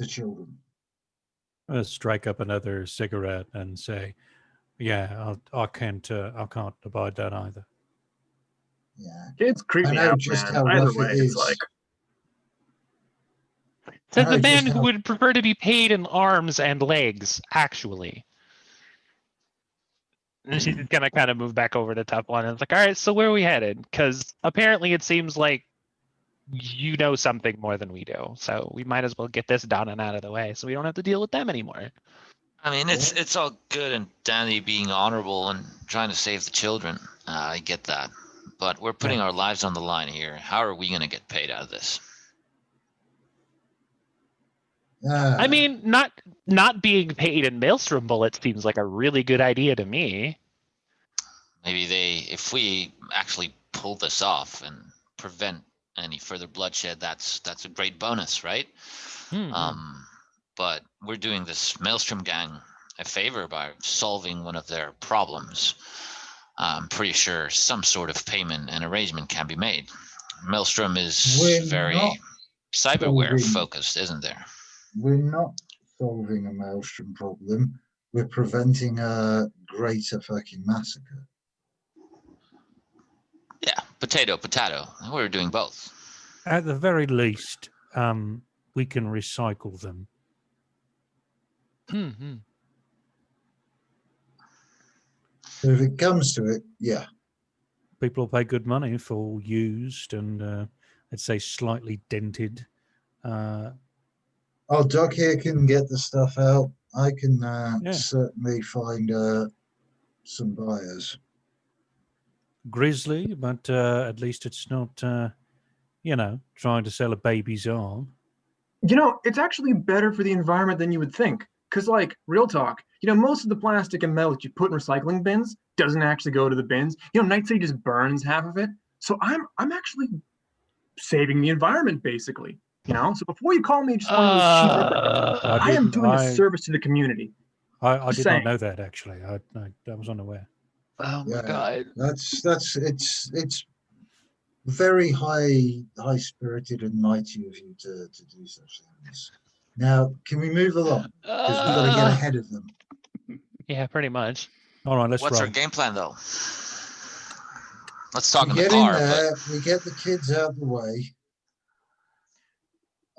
children. I'm gonna strike up another cigarette and say, "Yeah, I can't abide that either." Yeah, Kids creep I me know out, just man. how Either rough way, it it's is. like, Says I the know man just who how- would prefer to be paid in arms and legs, actually. And she's just gonna kind of move back over to top one and it's like, all right, so where are we headed? Because apparently it seems like you know something more than we do. So we might as well get this done and out of the way so we don't have to deal with them anymore. I mean, it's all good and dandy being honorable and trying to save the children. I get that, but we're putting our lives on the line here. How are we going to get paid out of this? I mean, not being paid in Maelstrom bullets seems like a really good idea to me. Maybe if we actually pull this off and prevent any further bloodshed, that's a great bonus, right? But we're doing this Maelstrom gang a favor by solving one of their problems. I'm pretty sure some sort of payment and arrangement can be made. Maelstrom is We're very not cyberware solving- focused, isn't there? We're not solving a Maelstrom problem. We're preventing a greater fucking massacre. Yeah, potato. We're doing both. At the very least, we can recycle them. So if it comes to it, yeah. People will pay good money for used and let's say slightly dented. Doc here can get the stuff out. I can Yeah. certainly find some buyers. Grisly, but at least it's not, trying to sell a baby's arm. it's actually better for the environment than you would think. Because, like, real talk, most of the plastic and metal that you put in recycling bins doesn't actually go to the bins. Night City just burns half of it. So I'm actually saving the environment, basically. So before you call me just one of those cheap rippers, I am doing a service to the community. I did saying. not know that, actually. I was unaware. Oh my Yeah. god. That's it's very high spirited and mighty of you to do such things. Now, can we move along? Because we've got to get ahead of them. Yeah, pretty much. All right, let's What's our run. game plan, though? Let's talk We in the get car. in there, we get the kids out of the way.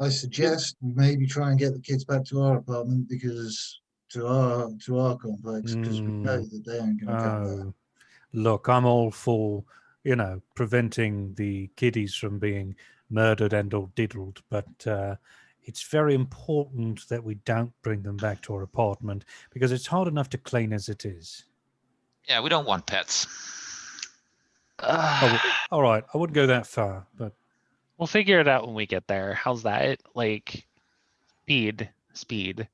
I suggest we maybe try and get the kids back to our apartment because to our complex because we know that they aren't going to come there. Look, I'm all for, preventing the kiddies from being murdered and or diddled, but it's very important that we don't bring them back to our apartment because it's hard enough to clean as it is. Yeah, we don't want pets. All right, I wouldn't go that far, but We'll figure it out when we get there. How's that? Like, speed.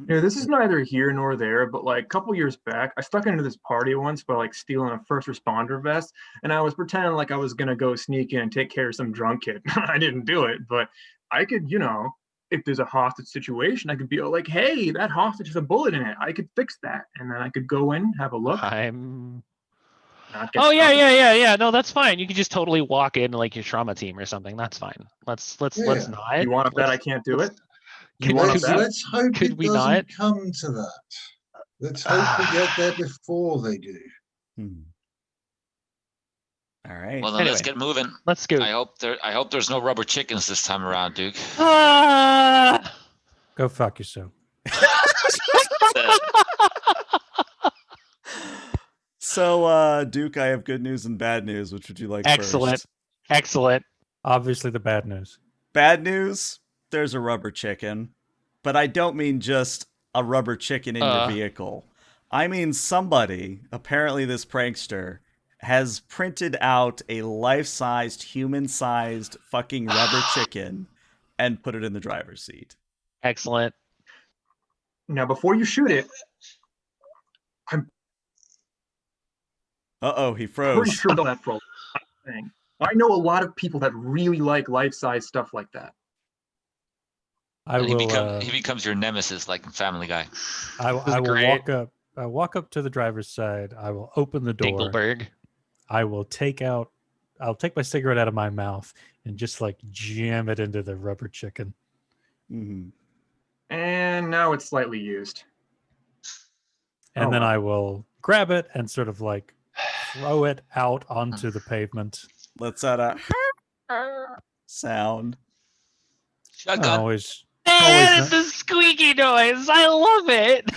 This is neither here nor there, but like a couple years back, I stuck into this party once by like stealing a first responder vest, and I was pretending like I was gonna go sneak in and take care of some drunk kid. I didn't do it, but I could, if there's a hostage situation, I could be like, hey, that hostage has a bullet in it. I could fix that, and then I could go in, have a look. I'm not get Oh yeah, shot. yeah. No, that's fine. You could just totally walk in like your trauma team or something. That's fine. Let's Yeah. not. You want to bet I can't do it? You Could- want could to we- bet? Let's hope could it we doesn't not? come to that. Let's hope we get there before they do. Hmm. All right. Well, then let's Anyway. get moving. Let's go. I hope there's no rubber chickens this time around, Duke. Ah! Go fuck yourself. So, Duke, I have good news and bad news. Which would you like Excellent. first? Excellent. Obviously, the bad news. Bad news, there's a rubber chicken. But I don't mean just a rubber chicken in your vehicle. I mean somebody, apparently this prankster, has printed out a life-sized, human-sized fucking rubber chicken and put it in the driver's seat. Excellent. Now, before you shoot it, Uh-oh, he I'm froze. pretty sure that for a thing. I know a lot of people that really like life-size stuff like that. I he, will. he becomes your nemesis, like in Family Guy. I is will great. walk up. I walk up to the driver's side. I will open the door. Dingleberg. I will take my cigarette out of my mouth and just like jam it into the rubber chicken. Mhm. And now it's slightly used. And Oh, then wow. I will grab it and sort of like throw it out onto the pavement. Let's add a sound. Shotgun. Always And no- the squeaky noise. I love it.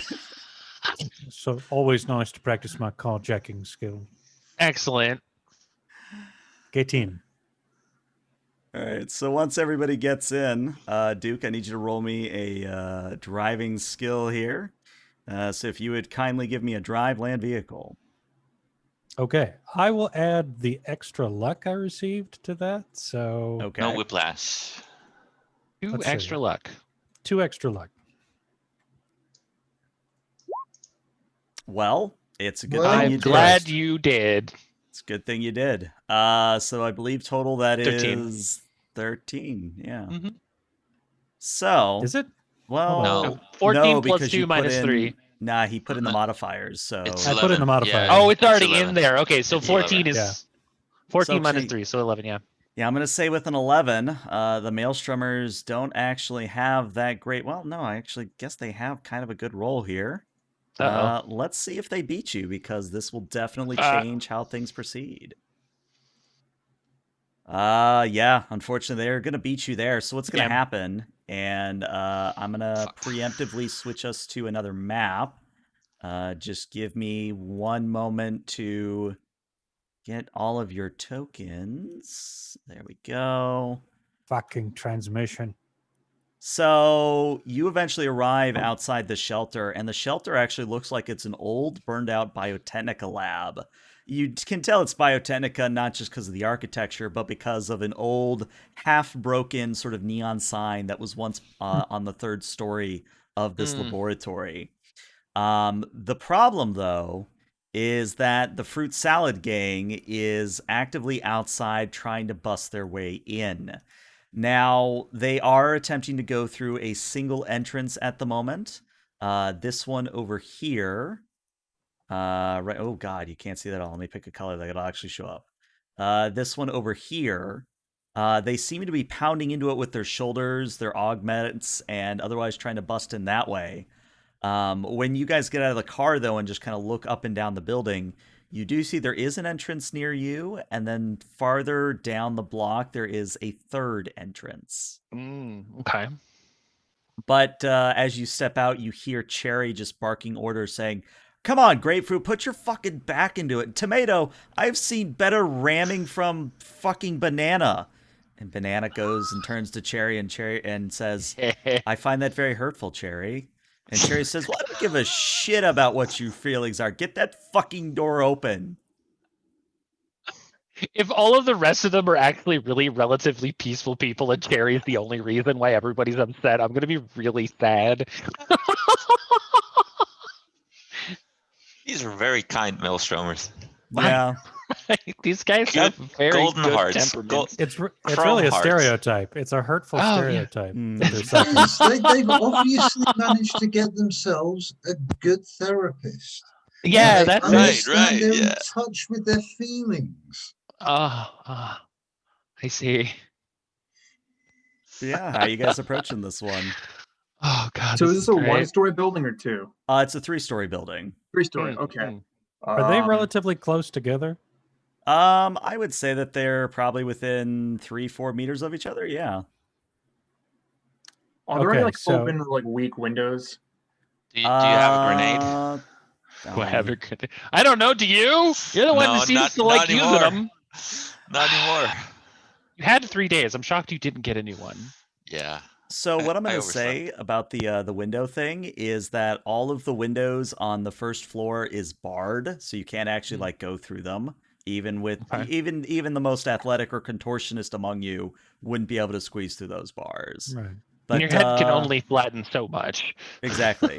So always nice to practice my carjacking skill. Excellent. Get in. All right, so once everybody gets in, Duke, I need you to roll me a driving skill here. So if you would kindly give me a drive land vehicle. Okay, I will add the extra luck I received to that. So Okay. No whiplash. 2 Let's see. extra luck. 2 extra luck. Well, it's a good Well, thing you I'm did. glad you did. It's a good thing you did. So I believe total that 13. is 13. Yeah. Mhm. So Is it? well, Hold on. 14 no, plus because 2 you put minus in, 3. Nah, he put in the modifiers. So It's I put in the 11. modifier. Yeah, Oh, it's already 11. in there. Okay, so It's 14 is Yeah. 14 So minus actually- 3, so 11, yeah. yeah, I'm gonna say with an 11, the Maelstromers don't actually have that great. Well, no, I actually guess they have kind of a good roll here. Uh-oh. Let's see if they beat you, because this will definitely Uh. change how things proceed. Yeah, unfortunately, they're gonna beat you there. So what's gonna Yeah. happen? And I'm gonna Fuck. preemptively switch us to another map. Just give me one moment to get all of your tokens. There we go. Fucking transmission. So you eventually arrive outside the shelter, and the shelter actually looks like it's an old, burned out Biotechnica lab. You can tell it's Biotechnica not just because of the architecture, but because of an old, half-broken sort of neon sign that was once on the third story of this laboratory. The problem, though, is that the fruit salad gang is actively outside trying to bust their way in. Now, they are attempting to go through a single entrance at the moment. This one over here. Right. Oh, God, you can't see that at all. Let me pick a color that it'll actually show up. This one over here. They seem to be pounding into it with their shoulders, their augments, and otherwise trying to bust in that way. When you guys get out of the car, though, and just kind of look up and down the building, you do see there is an entrance near you, and then farther down the block, there is a third entrance. Okay. But as you step out, you hear Cherry just barking orders saying, "Come on, Grapefruit, put your fucking back into it. Tomato, I've seen better ramming from fucking Banana." And Banana goes and turns to Cherry and says, "I find that very hurtful, Cherry." And Cherry says, "Well, I don't give a shit about what your feelings are. Get that fucking door open." If all of the rest of them are actually really relatively peaceful people and Cherry's the only reason why everybody's upset, I'm going to be really sad. These are very kind Maelstromers. Yeah. These guys Good have very golden good hearts. temperaments. It's Chrome really a hearts. stereotype. It's a hurtful Oh, yeah. stereotype. Mm. that there's something- Yes, they've obviously managed to get themselves a good therapist. Yeah, they that's Right, understand right, they're yeah. in touch with their feelings. I see. Yeah, how you guys approaching this one? Oh God, So this is is this a great. one-story building or two? It's a 3-story building. Three-story. Mm, Okay. mm. Are they Um, relatively close together? I would say that they're probably within 3-4 meters of each other. Yeah. Are there any Okay, like so- open or like weak windows? Do you have a grenade? Go have a grenade. I don't know. Do you? You're the one No, that seems not to like using anymore. them. Not anymore. You had 3 days. I'm shocked you didn't get a new one. Yeah. So what I'm I going to say about the window thing is that all of the windows on the first floor is barred, so you can't actually Mm. like go through them. Even with Okay. even the most athletic or contortionist among you wouldn't be able to squeeze through those bars. Right. But And your head can only flatten so much. exactly.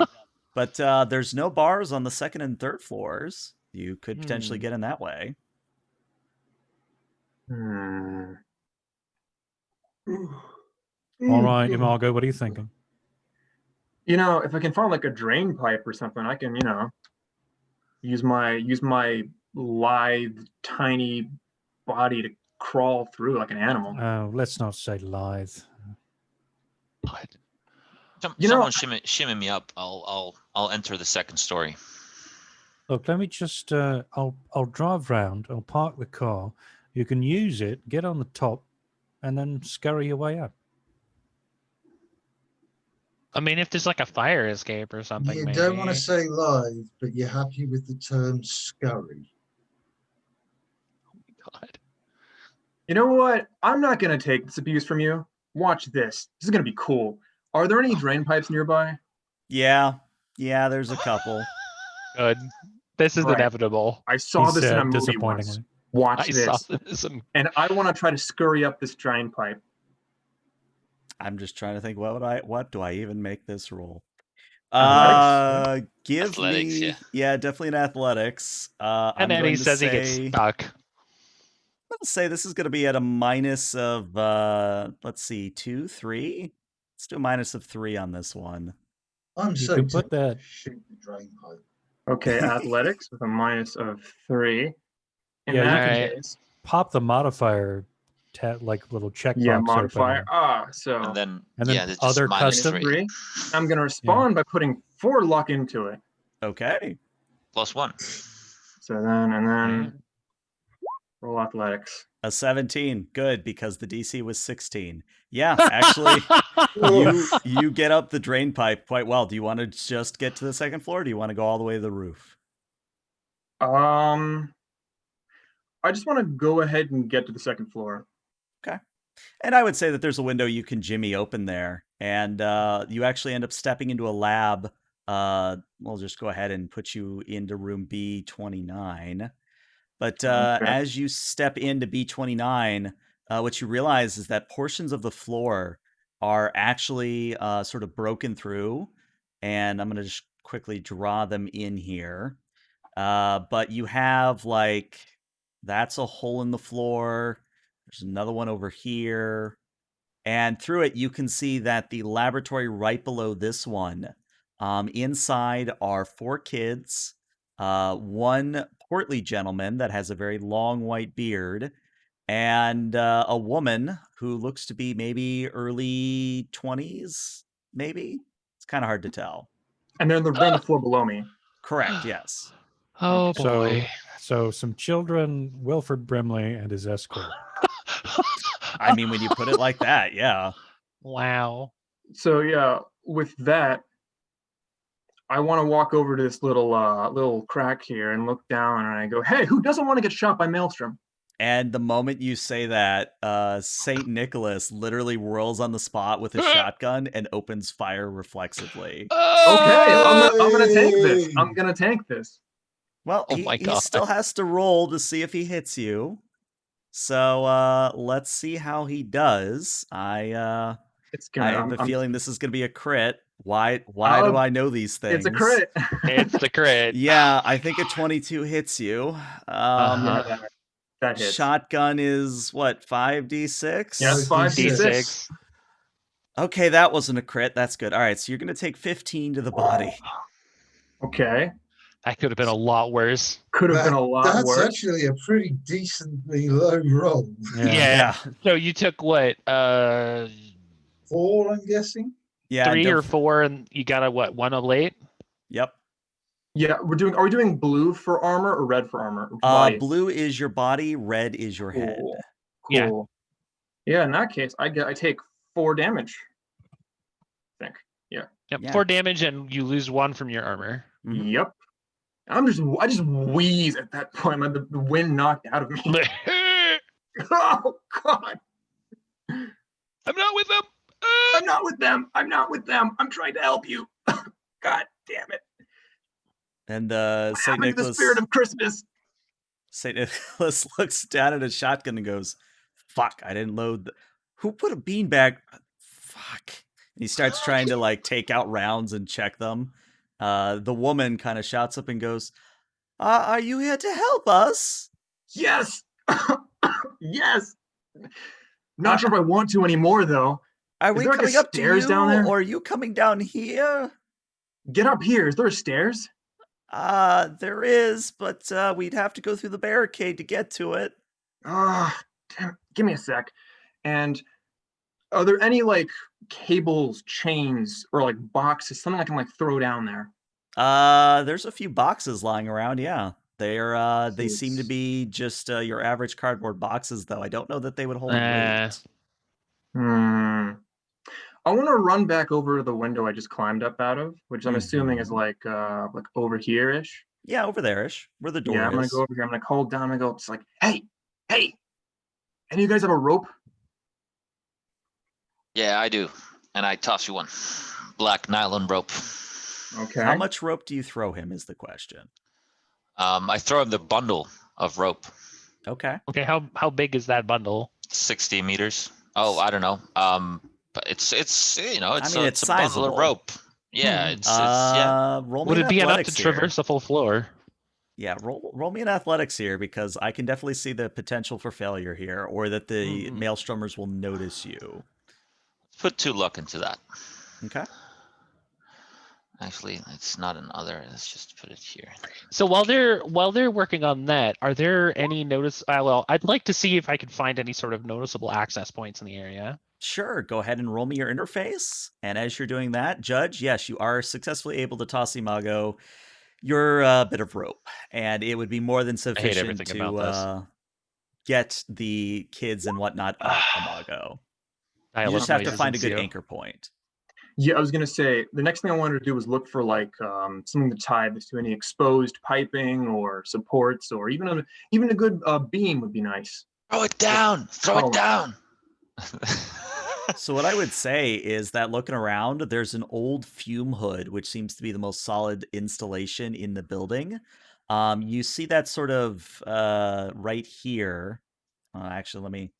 But there's no bars on the second and third floors. You could potentially Hmm. get in that way. Hmm. All right, Imago, what are you thinking? You know, if I can find like a drain pipe or something, I can, use my lithe, tiny body to crawl through like an animal. Let's not say lithe. What? Someone shimmy me up. I'll enter the second story. Look, let me just I'll drive round, I'll park the car, you can use it, get on the top, and then scurry your way up. I mean, if there's like a fire escape or something, You maybe. don't want to say live, but you're happy with the term scurry. God. You know what? I'm not gonna take this abuse from you. Watch this. This is gonna be cool. Are there any drain pipes nearby? Yeah, there's a couple. Good. This is Right. inevitable. I saw He this in a said movie once. disappointingly. Watch I saw this. this. And I want to try to scurry up this drain pipe. I'm just trying to think what do I even make this roll? Athletics? Give Athletics, me definitely in athletics. And I'm then going he to says he say gets stuck. I'm going to say this is going to be at a minus of let's see, 2, 3. Let's do a minus of 3 on this one. I'm You so can put tempted to that. shoot the drain pipe. Okay, athletics with a minus of 3. In Yeah, you that can- case, Pop the modifier, like little checkbox yeah, modifier. open. So And then And then just other minus custom- 3. 3. I'm gonna respond by putting 4 luck into it. Okay. Plus 1. So then and then Yeah. roll athletics. A 17. Good, because the DC was 16. Yeah, actually, you get up the drain pipe quite well. Do you want to just get to the second floor, or do you want to go all the way to the roof? I just want to go ahead and get to the second floor. And I would say that there's a window you can jimmy open there, and you actually end up stepping into a lab. We'll just go ahead and put you into room B29. But Okay. as you step into B29, what you realize is that portions of the floor are actually sort of broken through, and I'm going to just quickly draw them in here. But you have that's a hole in the floor. There's another one over here. And through it, you can see that the laboratory right below this one, inside are 4 kids, one portly gentleman that has a very long white beard, and a woman who looks to be maybe early 20s, maybe? It's kind of hard to tell. And they're on the floor below me. Correct, yes. Oh Okay. boy. So some children, Wilford Brimley and his escort. I mean, when you put it like that, yeah. Wow. So yeah, with that, I want to walk over to this little crack here and look down, and I go, "Hey, who doesn't want to get shot by Maelstrom?" And the moment you say that, St. Nicholas literally whirls on the spot with his shotgun and opens fire reflexively. Okay, I'm gonna tank this. Hey! I'm gonna tank this. Well, Oh he, my he God. still has to roll to see if he hits you. So let's see how he does. I It's gonna. have a I'm- feeling this is going to be a crit. Why do I know these things? It's a crit. It's the crit. Yeah, I think a 22 hits you. Uh-huh. Yeah, that hits. Shotgun is what, 5d6? Yes, 5d6. D6. Okay, that wasn't a crit. That's good. All right, so you're going to take 15 to the body. Okay. That could have been a lot worse. Could have been a lot That's worse. actually a pretty decently low roll. Yeah. So you took what? 4, I'm guessing. Yeah. 3 or don't- 4, and you got a what? 1 of late. Yep. Yeah, are we doing blue for armor or red for armor? Body? Blue is your body, red is your head. Cool. Yeah. Cool. Yeah, in that case, I take 4 damage. I think. Yep. Yeah. 4 damage, and you lose 1 from your armor. Mhm. Yep. I just wheeze at that point. The wind knocked out of me. Oh God! I'm not with them. I'm not with them. I'm not with them. I'm trying to help you. God damn it! And What Saint happened to the Nicholas. spirit of Christmas? Saint Nicholas looks down at his shotgun and goes, "Fuck! I didn't load. Who put a beanbag? Fuck!" And he starts trying to like take out rounds and check them. The woman kind of shouts up and goes, "Are you here to help us?" Yes. Yes. Not sure if I want to anymore though. Are Is we there, like, a coming up to stairs you, down there? or are you coming down here? Get up here. Is there a stairs? There is, but we'd have to go through the barricade to get to it. Damn, give me a sec. And are there any like cables, chains, or like boxes, something I can like throw down there? There's a few boxes lying around. Yeah, they seem to Jeez. be just your average cardboard boxes, though. I don't know that they would hold weight. I want to run back over the window I just climbed up out of, which I'm assuming is like over here-ish. Yeah, over there-ish, where the door Yeah, I'm gonna is. go over here. I'm gonna call down and go. It's like, hey, any of you guys have a rope? Yeah, I do. And I toss you one. Black nylon rope. Okay. How much rope do you throw him? Is the question. I throw him the bundle of rope. Okay. Okay, how big is that bundle? 60 meters. Oh, I don't know. But it's I mean, it's it's a bundle sizable. of rope. Yeah, it's yeah. Roll me Would an it be enough to athletics here. traverse the full floor? Yeah, roll me an athletics here because I can definitely see the potential for failure here, or that the Maelstrommers will notice you. Put 2 luck into that. Okay. Actually, it's not an other. Let's just put it here. So while they're working on that, are there any notice? Well, I'd like to see if I could find any sort of noticeable access points in the area. Sure, go ahead and roll me your interface. And as you're doing that, Judge, yes, you are successfully able to toss Imago your bit of rope. And it would be more than sufficient everything about to get the kids and whatnot up, Imago. You just have to find a good anchor point. Yeah, I was gonna say the next thing I wanted to do was look for like something to tie this to, any exposed piping or supports, or even a good beam would be nice. Throw it down. Throw Oh. it down. So what I would say is that looking around, there's an old fume hood, which seems to be the most solid installation in the building. You see that sort of right here. Actually, let me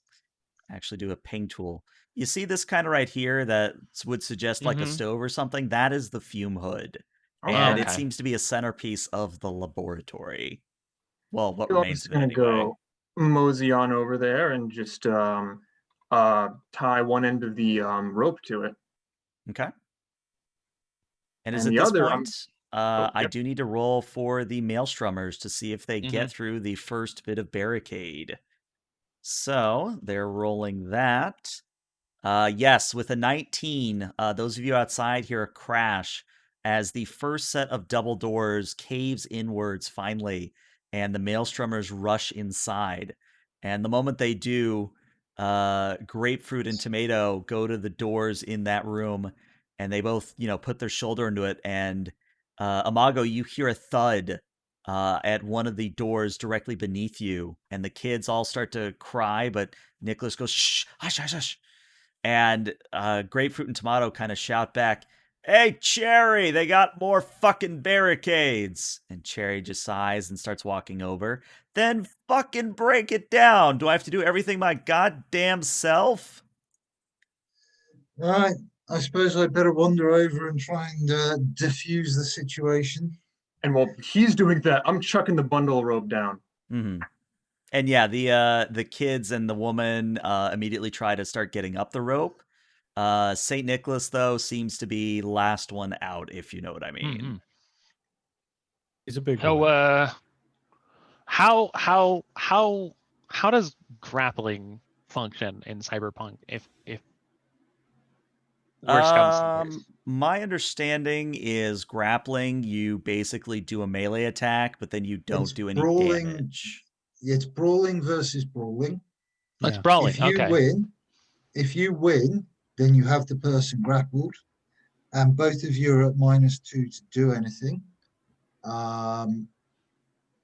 actually do a ping tool. You see this kind of right here that would suggest like a stove or something? That is the fume hood. And it Okay. seems to be a centerpiece of the laboratory. Well, what I'm remains just of it gonna anyway. go mosey on over there and just tie one end of the rope to it. Okay. And And at the this other, point, I yep. do need to roll for the Maelstrommers to see if they get through the first bit of barricade. So they're rolling that. Yes, with a 19, those of you outside hear a crash as the first set of double doors caves inwards finally, and the Maelstrommers rush inside. And the moment they do, Grapefruit and Tomato go to the doors in that room, and they both, put their shoulder into it. And Imago, you hear a thud at one of the doors directly beneath you, and the kids all start to cry, but Nicholas goes, "Shh, hush, hush, hush." And Grapefruit and Tomato kind of shout back, "Hey, Cherry, they got more fucking barricades." And Cherry just sighs and starts walking over. "Then fucking break it down. Do I have to do everything my goddamn self?" All right, I suppose I better wander over and try and diffuse the situation. And while he's doing that, I'm chucking the bundle of rope down. Mm-hmm. And yeah, the kids and the woman immediately try to start getting up the rope. St. Nicholas, though, seems to be last one out, if you know what I mean. He's a big So, boy. how does grappling function in Cyberpunk? If worse comes to worse. My understanding is grappling, you basically do a melee attack, but then you don't It's do any brawling. damage. It's brawling versus brawling. That's Yeah. brawling. If you Okay. win, then you have the person grappled, and both of you are at -2 to do anything.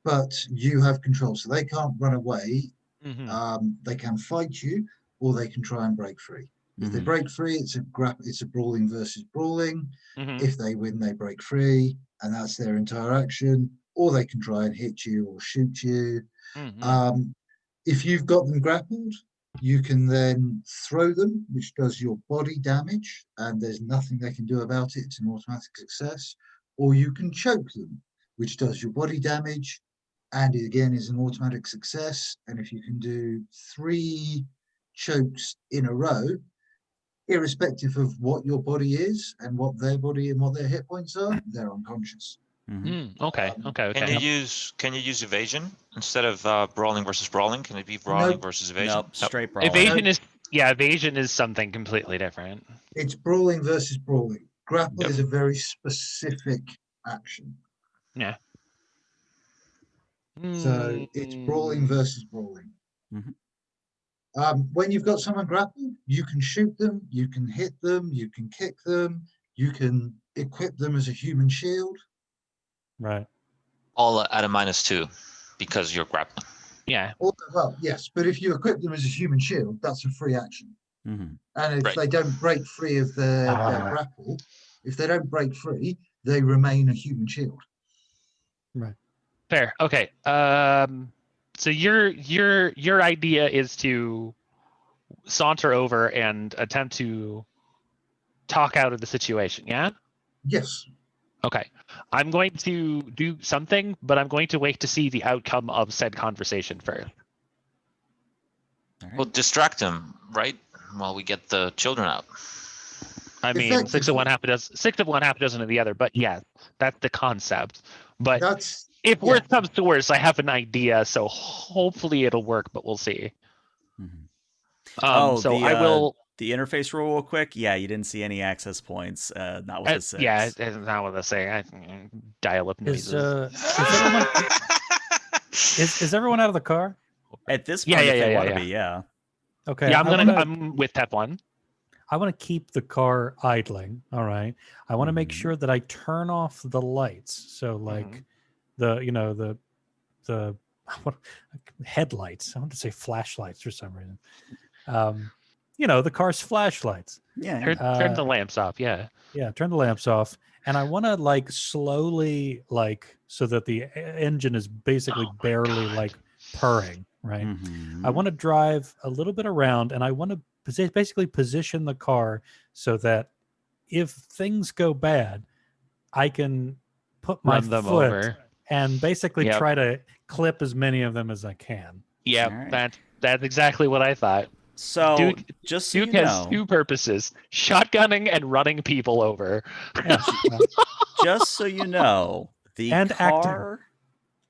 But you have control, so they can't run away. Mhm. They can fight you, or they can try and break free. If they Mhm. break free, it's a brawling versus brawling. Mhm. If they win, they break free, and that's their entire action. Or they can try and hit you or shoot you. Mhm. If you've got them grappled, you can then throw them, which does your body damage, and there's nothing they can do about it. It's an automatic success. Or you can choke them, which does your body damage, and it again is an automatic success. And if you can do 3 chokes in a row, irrespective of what your body is and what their body and what their hit points are, they're unconscious. Mhm. Okay. Um, Okay. Can Okay. you use evasion instead of brawling versus brawling? Can it be brawling Nope. versus evasion? Nope, straight brawling. Evasion is evasion is something completely different. It's brawling versus brawling. Grapple Yep. is a very specific action. Yeah. So it's brawling versus brawling. Mhm. When you've got someone grappled, you can shoot them, you can hit them, you can kick them, you can equip them as a human shield. Right. All at a -2 because you're grappling. Yeah. Well, yes, but if you equip them as a human shield, that's a free action. Mhm. And if Right. they don't break free of their grapple, if they don't break free, they remain a human shield. Right. Fair. Okay. So your idea is to saunter over and attempt to talk out of the situation. Yeah. Yes. Okay. I'm going to do something, but I'm going to wait to see the outcome of said conversation first. All Well, right. distract him, right? While we get the children out. I mean, six of one, Effectively. half a dozen of the other. But yes, that's the concept. But That's if yeah. worse comes to worse, I have an idea, so hopefully it'll work. But we'll see. Mhm. So I will. the interface rule real quick. Yeah, you didn't see any access points. Not with the 6. Yeah, it's not what I say. I dial up noises. Is everyone out of the car? At this Yeah, point, yeah, if they yeah, want to yeah. be, yeah. Okay. Yeah, I'm I'm with Teflon. I want to keep the car idling. All right. I want to make Mhm. sure that I turn off the lights. So like the the what, headlights. I want to say flashlights for some reason. The car's flashlights. Yeah. Turn the lamps off. Yeah. Yeah, turn the lamps off. And I want to like slowly so that the engine is basically barely like purring, right? Mhm. I want to drive a little bit around and I want to basically position the car so that if things go bad, I can put my Run them foot over. and basically Yep. try to clip as many of them as I can. Yeah, All right. that's exactly what I thought. So, Duke, just so Duke you has know, 2 purposes: shotgunning and running people over. Yeah. just so you know, the And car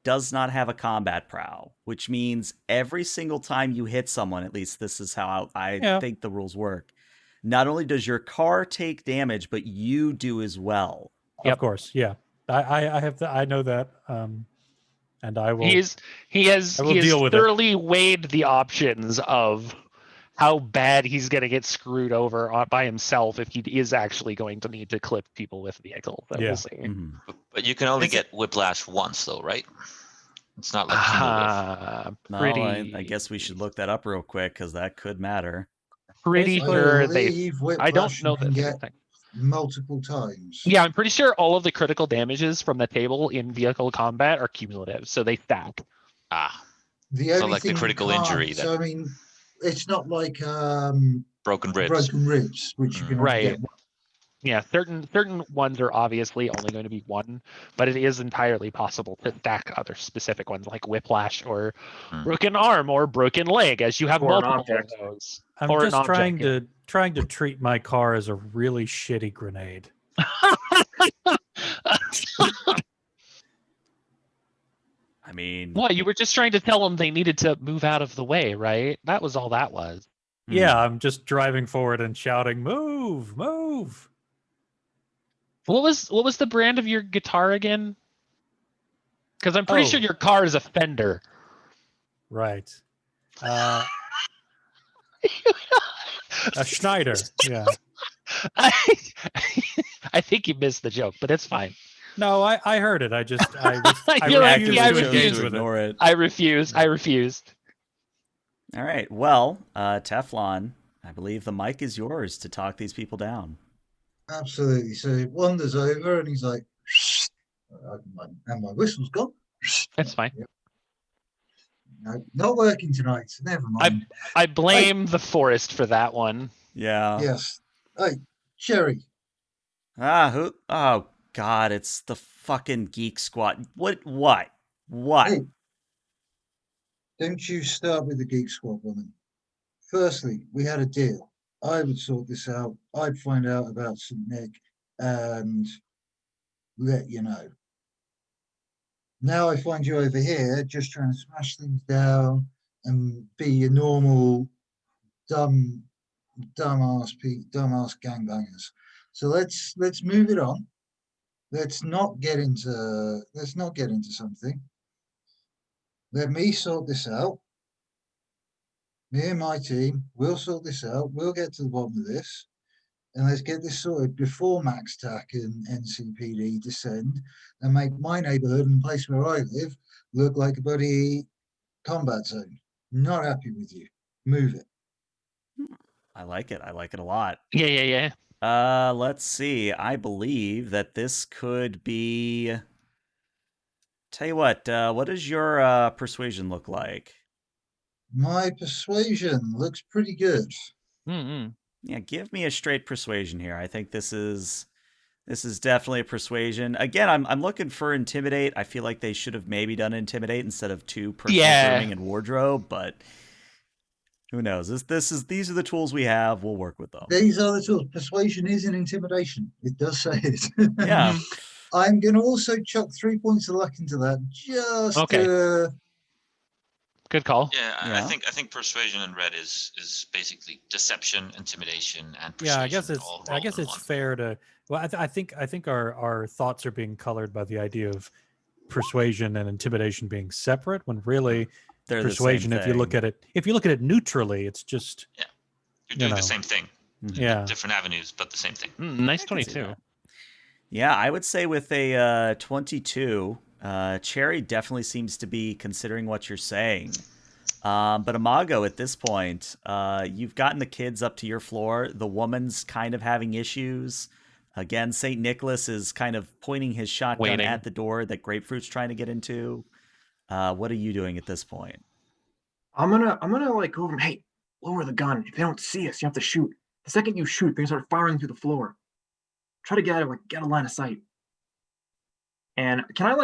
does not have a combat prow, which means every single time you hit someone, at least this is how I Yeah. think the rules work, not only does your car take damage, but you do as well. Yep. Of course, yeah. I have I know that. And I will. He has deal with it. thoroughly weighed the options of how bad he's going to get screwed over by himself if he is actually going to need to clip people with vehicles. So Yeah. we'll see. Mhm. But you can only Is it- get whiplash once, though, right? It's not like cumulative. Pretty. Well, I guess we should look that up real quick because that could matter. Pretty Basically, sure they. believe I don't whiplash know you can that get thing. multiple times. Yeah, I'm pretty sure all of the critical damages from the table in vehicle combat are cumulative, so they stack. Ah, The not only like the thing you critical can't- injury So I mean, it's not like broken ribs. broken ribs, which you can only Right. get. Yeah, certain ones are obviously only going to be 1, but it is entirely possible to stack other specific ones like whiplash or broken arm or broken leg, as you have Or an multiple object. of those. I'm or just an object, trying to treat my car as a really shitty grenade. mean, What, you were just trying to tell them they needed to move out of the way, right? That was all that was. Yeah, I'm just driving forward and shouting, "Move, move!" What was the brand of your guitar again? Because I'm pretty sure Oh. your car is a Fender. Right. A Schneider. Yeah. I think you missed the joke, but it's fine. No, I heard it. I You're like, refused yeah, I to chose engage to with it. ignore it. I refused. All right. Well, Teflon, I believe the mic is yours to talk these people down. Absolutely. So he wanders over and he's like, and my whistle's gone. It's fine. Yep. No, not working tonight. Never mind. I blame the forest for that one. Yeah. Yes. Hey, Sherry. Who? Oh, God, it's the fucking Geek Squad. What? Hey, don't you start with the Geek Squad woman. Firstly, we had a deal. I would sort this out. I'd find out about St. Nick and let you know. Now I find you over here just trying to smash things down and be your normal dumbass gangbangers. So let's move it on. Let's not get into something. Let me sort this out. Me and my team, we'll sort this out. We'll get to the bottom of this. And let's get this sorted before Max Tack and NCPD descend and make my neighborhood and the place where I live look like a bloody combat zone. Not happy with you. Move it. I like it. I like it a lot. Yeah. Let's see. I believe that this could be. Tell you what does your persuasion look like? My persuasion looks pretty good. Mm-hmm. Yeah, give me a straight persuasion here. I think this is definitely a persuasion. Again, I'm looking for intimidate. I feel like they should have maybe done intimidate instead of 2 personal grooming and wardrobe, but who knows? These are the tools we have. We'll work with them. These are the tools. Persuasion is an intimidation. It does say it. Yeah. I'm going to also chuck 3 points of luck into that. Just Okay. Good call. Yeah, I think persuasion in red is basically deception, intimidation, and persuasion. Yeah, I guess all in one. fair to. Well, I think our thoughts are being colored by the idea of persuasion and intimidation being separate, when really They're persuasion, the same if you look thing. at it neutrally, it's just You're doing the same thing. Yeah. Different avenues, but the same thing. Nice I can see 22. that. Yeah, I would say with a 22, Cherry definitely seems to be considering what you're saying. But Imago, at this point, you've gotten the kids up to your floor. The woman's kind of having issues. Again, St. Nicholas is kind of pointing his shotgun Waiting. at the door that Grapefruit's trying to get into. What are you doing at this point? I'm gonna like go over and, hey, lower the gun. If they don't see us, you have to shoot. The second you shoot, they start firing through the floor. Try to get a line of sight. And can I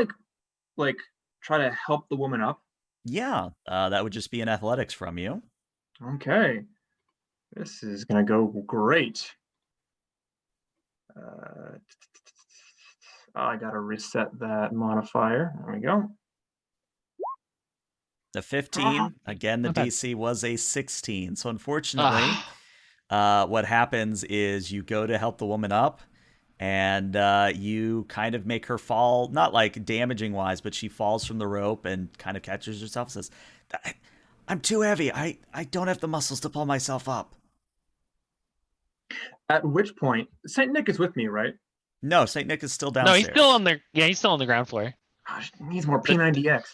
like try to help the woman up? Yeah, that would just be an athletics from you. Okay. This is gonna go great. I gotta reset that modifier. There we go. The 15, again, the Not bad. DC was a 16. So unfortunately, what happens is you go to help the woman up, and you kind of make her fall, not like damaging wise, but she falls from the rope and kind of catches herself and says, I'm too heavy. I don't have the muscles to pull myself up. At which point, St. Nick is with me, right? No, St. Nick is still No, downstairs. he's still on the he's still on the ground floor. Gosh, needs more P90X.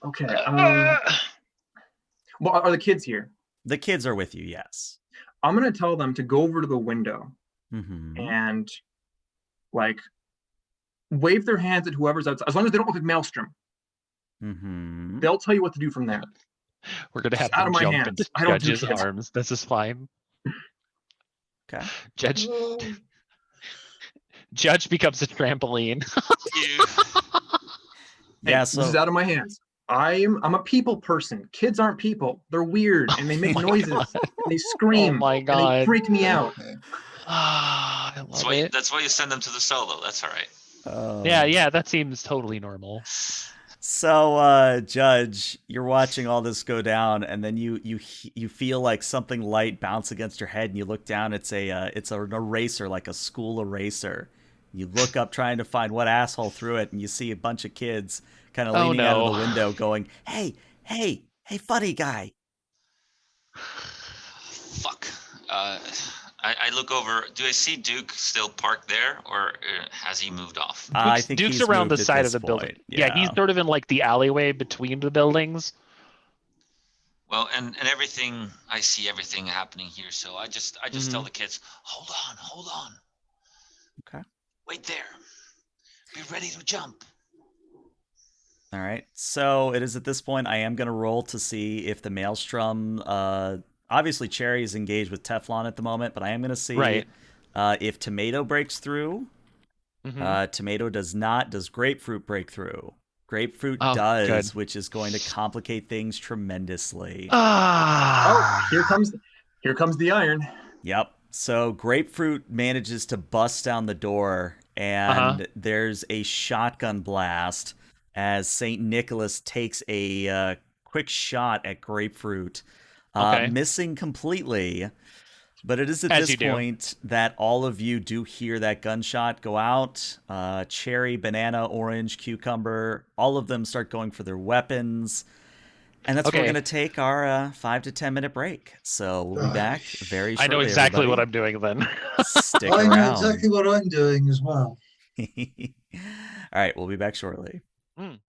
Okay. Well, are the kids here? The kids are with you, yes. I'm gonna tell them to go over to the window Mm-hmm. and like wave their hands at whoever's outside. As long as they don't look like Maelstrom, Mm-hmm. they'll tell you what to do from there. We're gonna have Out to of my jump hands. into I don't do Judge's kids. arms. This is fine. Okay. Judge becomes a trampoline. Hey, Yeah, this is out of my hands. I'm a people person. Kids aren't people. They're weird and they make Oh my noises. God. And they scream. Oh my And they God. freak me out. I That's love why it. that's why you send them to the solo. That's all right. Yeah, that seems totally normal. So, Judge, you're watching all this go down, and then you feel like something light bounce against your head, and you look down. It's an eraser, like a school eraser. You look up trying to find what asshole threw it, and you see a bunch of kids kind of Oh, leaning out of the no. window, going, "Hey, hey, hey, funny guy." Fuck. I look over. Do I see Duke still parked there, or has he moved off? I think Duke's he's around the moved at side this of the building. point. Yeah, he's sort of in like the alleyway between the buildings. Well, and everything I see everything happening here, so I just tell Mhm. the kids, hold on, Okay. wait there, be ready to jump. All right. So it is at this point I am going to roll to see if the Maelstrom. Obviously, Cherry is engaged with Teflon at the moment, but I am going to see Right. if Tomato breaks through. Hmm. Tomato does not. Does Grapefruit break through? Grapefruit Oh, does, good. which is going to complicate things tremendously. Oh, Ah. here comes the iron. Yep. So Grapefruit manages to bust down the door, Uh-huh. and there's a shotgun blast as St. Nicholas takes a quick shot at Grapefruit, Okay. missing completely. But it is at As this you do. point that all of you do hear that gunshot go out. Cherry, banana, orange, cucumber, all of them start going for their weapons. And that's where we're going Okay. to take our 5 to 10 minute break. So we'll be back very I know shortly, exactly what everybody. I'm doing then. Stick I know around. exactly what I'm doing as well. All right, we'll be back shortly. Mm.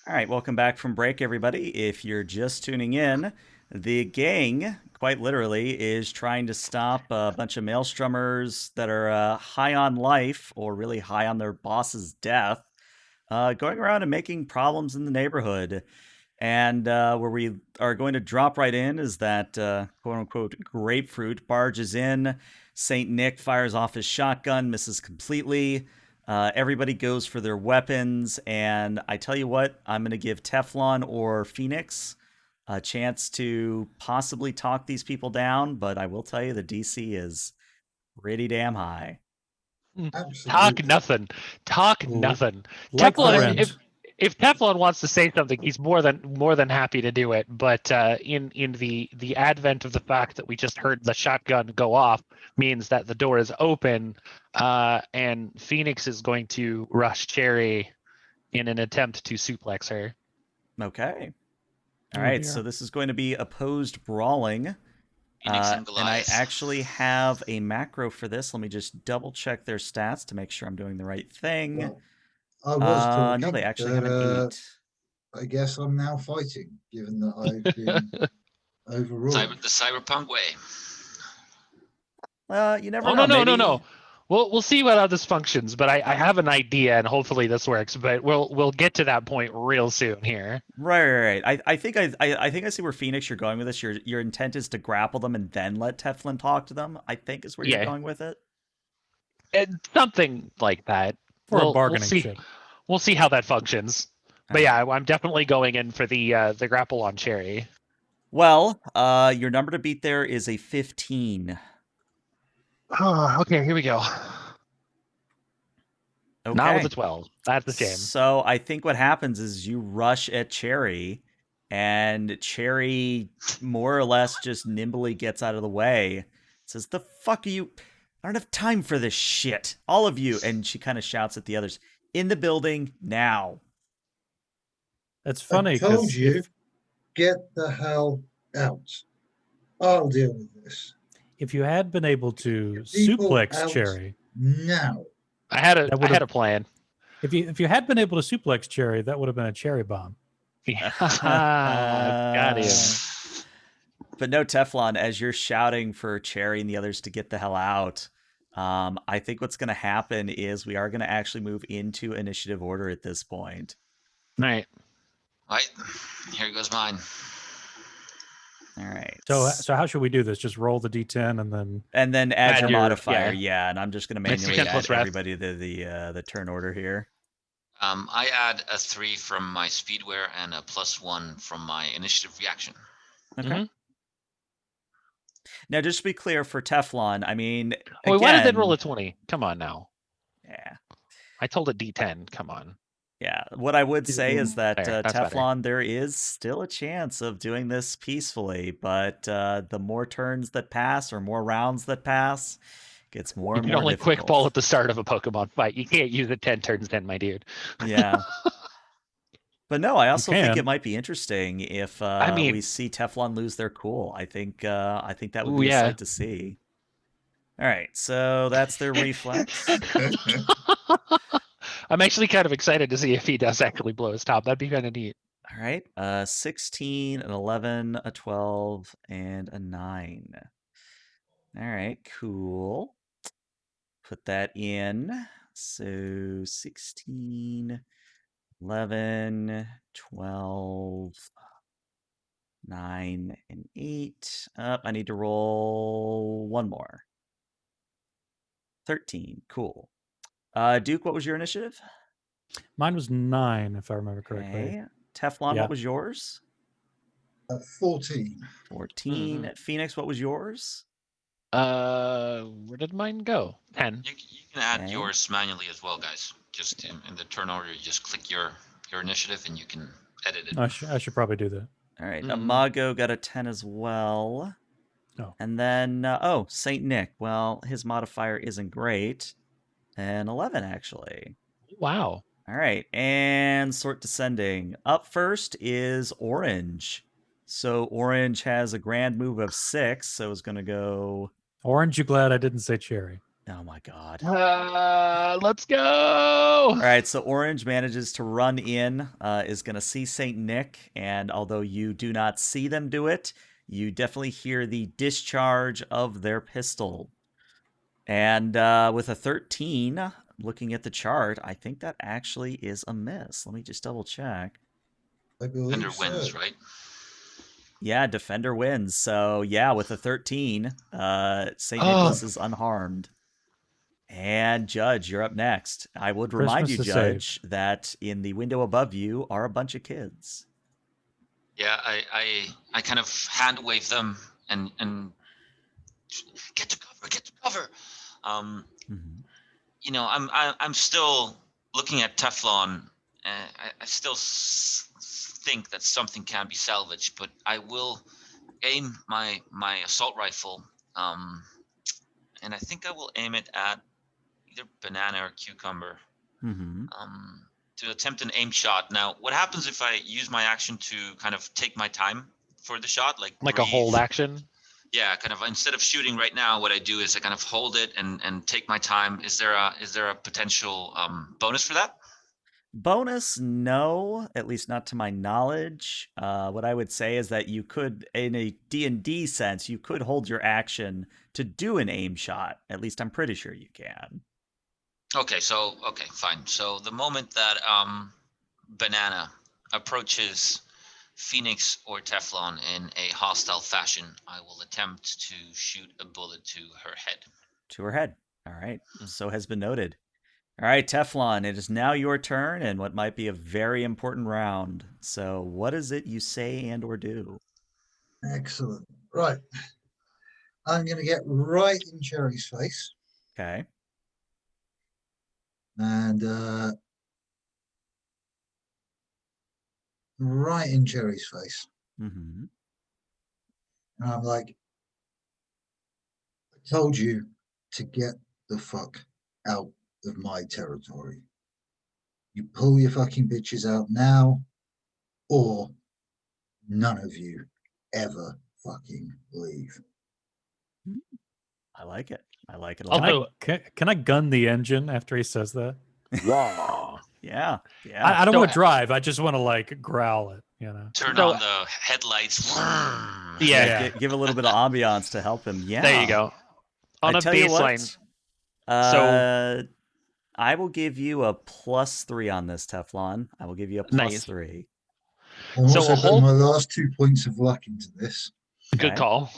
All right, welcome back from break, everybody. If you're just tuning in, the gang, quite literally, is trying to stop a bunch of Maelstromers that are high on life or really high on their boss's death, going around and making problems in the neighborhood. And where we are going to drop right in is that quote unquote grapefruit barges in. St. Nick fires off his shotgun, misses completely. Everybody goes for their weapons. And I tell you what, I'm going to give Teflon or Phoenix a chance to possibly talk these people down. But I will tell you the DC is pretty damn high. Absolutely. Talk nothing. Talk L- nothing. Like Teflon, friends. if Teflon wants to say something, he's more than happy to do it. But in the advent of the fact that we just heard the shotgun go off means that the door is open, and Phoenix is going to rush Cherry in an attempt to suplex her. Okay. All Oh, right, dear. so this is going to be opposed brawling. Phoenix and And I Goliath. actually have a macro for this. Let me just double check their stats to make sure I'm doing the right thing. Well, I was talking. No, they actually have an 8. I guess I'm now fighting, given that I've been overruled. The Cyberpunk way. You never Oh know. no, Maybe... no. We'll see how this functions, but I have an idea, and hopefully this works. But we'll get to that point real soon here. Right. I think I see where Phoenix you're going with this. Your intent is to grapple them and then let Teflon talk to them. I think is where you're Yeah. going with it. Something like that. For a We'll bargaining see. chip. We'll see how that functions. But yeah, I'm definitely going in for the grapple on Cherry. Well, your number to beat there is a 15. Oh, okay, here we go. Okay. Not with a 12. That's a shame. So I think what happens is you rush at Cherry, and Cherry more or less just nimbly gets out of the way. Says, "The fuck are you? I don't have time for this shit. All of you." And she kind of shouts at the others, "In the building now." That's funny I told because you, get the hell out. I'll deal with this if you had been able to People suplex out. Cherry, now. I had That a would've- a plan. if you had been able to suplex Cherry, that would have been a cherry bomb. Got him. But no, Teflon, as you're shouting for Cherry and the others to get the hell out, I think what's going to happen is we are going to actually move into initiative order at this point. Right. Right. Here goes mine. All right. So how should we do this? Just roll the d10 and then add Add your your- modifier, yeah. yeah. And I'm just going to Makes manually 10 add plus ref. everybody to the turn order here. I add a 3 from my speedwear and a +1 from my initiative reaction. Okay. Mhm. Now, just to be clear for Teflon, I mean, Oh, wait, why did it again, roll a 20? Come on now. yeah. I told it D10. Come on. Yeah, what I would say is that There, that's better. Teflon, there is still a chance of doing this peacefully, but the more turns that pass or more rounds that pass, gets more You and can more only difficult. quick ball at the start of a Pokemon fight. You can't use it 10 turns in, my dude. Yeah. But no, I also think can. it might be interesting if I mean- we see Teflon lose their cool. I think that would Ooh, be a yeah. sight to see. All right, so that's their reflex. I'm actually kind of excited to see if he does actually blow his top. That'd be kind of neat. All right, 16, an 11, a 12, and a 9. All right, cool. Put that in. So 16, 11, 12, 9, and 8. I need to roll one more. 13. Cool. Duke, what was your initiative? mine was 9, if I remember correctly. Okay. Teflon, Yeah. what was yours? 14. 14. Phoenix, what was yours? Where did mine go? 10. You can add Okay. yours manually as well, guys. Just in the turn order, you just click your initiative and you can edit it. I should probably do that. All right. Mhm. Imago got a 10 as well. Oh. And then, St. Nick. Well, his modifier isn't great. An 11, actually. Wow. All right. And sort descending. Up first is Orange. So Orange has a grand move of 6. So it's going to go... Orange, you glad I didn't say Cherry? Oh my god. Let's go. All right, so Orange manages to run in, is going to see St. Nick, and although you do not see them do it, you definitely hear the discharge of their pistol. And with a 13, looking at the chart, I think that actually is a miss. Let me just double check. I Defender believe so. wins, right? Yeah, Defender wins. So yeah, with a 13, St. Oh. Nicholas is unharmed. And Judge, you're up next. I would remind Christmas you, is Judge, that in the window above you are a bunch of kids. Yeah, I kind of hand wave them and get to cover. Mhm. You know, I'm still looking at Teflon. I still think that something can be salvaged, but I will aim my assault rifle, and I think I will aim it at either banana or cucumber, Mhm. to attempt an aim shot. Now, what happens if I use my action to kind of take my time for the shot, like Like a breathe? hold action. Yeah, kind of instead of shooting right now, what I do is I kind of hold it and take my time. Is there a potential bonus for that? Bonus, no, at least not to my knowledge. What I would say is that you could, in a D&D sense, you could hold your action to do an aim shot. At least I'm pretty sure you can. Okay, fine. So the moment that Banana approaches Phoenix or Teflon in a hostile fashion, I will attempt to shoot a bullet to her head. To her head. All right, so has been noted. All right, Teflon, it is now your turn and what might be a very important round. So what is it you say and or do? Excellent. Right. I'm going to get right in Cherry's face. Okay. And right in Cherry's face. Mm-hmm. And I'm like, I told you to get the fuck out of my territory. You pull your fucking bitches out now, or none of you ever fucking leave. I like it. I like it a Can lot. can I gun the engine after he says that? Wow. Yeah. I don't So- want to drive. I just want to like growl it, you know. Turn So- on the headlights. Yeah. Give a little bit of ambiance to help him. Yeah. There you go. On I a tell you baseline. what, So- I will give you a +3 on this, Teflon. I will give you a Nice. +3. I'm So also a putting hold- my last 2 points of luck into this. Good Okay. call.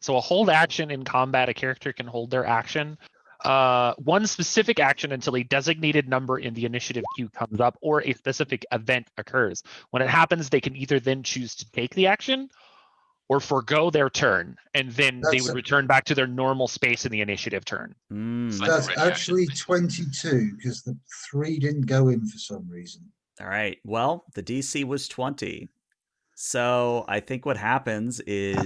So a hold action in combat, a character can hold their action. One specific action until a designated number in the initiative queue comes up or a specific event occurs. When it happens, they can either then choose to take the action or forego their turn, and then they That's would a- return back to their normal space in the initiative turn. Mm. Like a That's ready action, actually basically. 22 because the 3 didn't go in for some reason. All right. Well, the DC was 20. So I think what happens is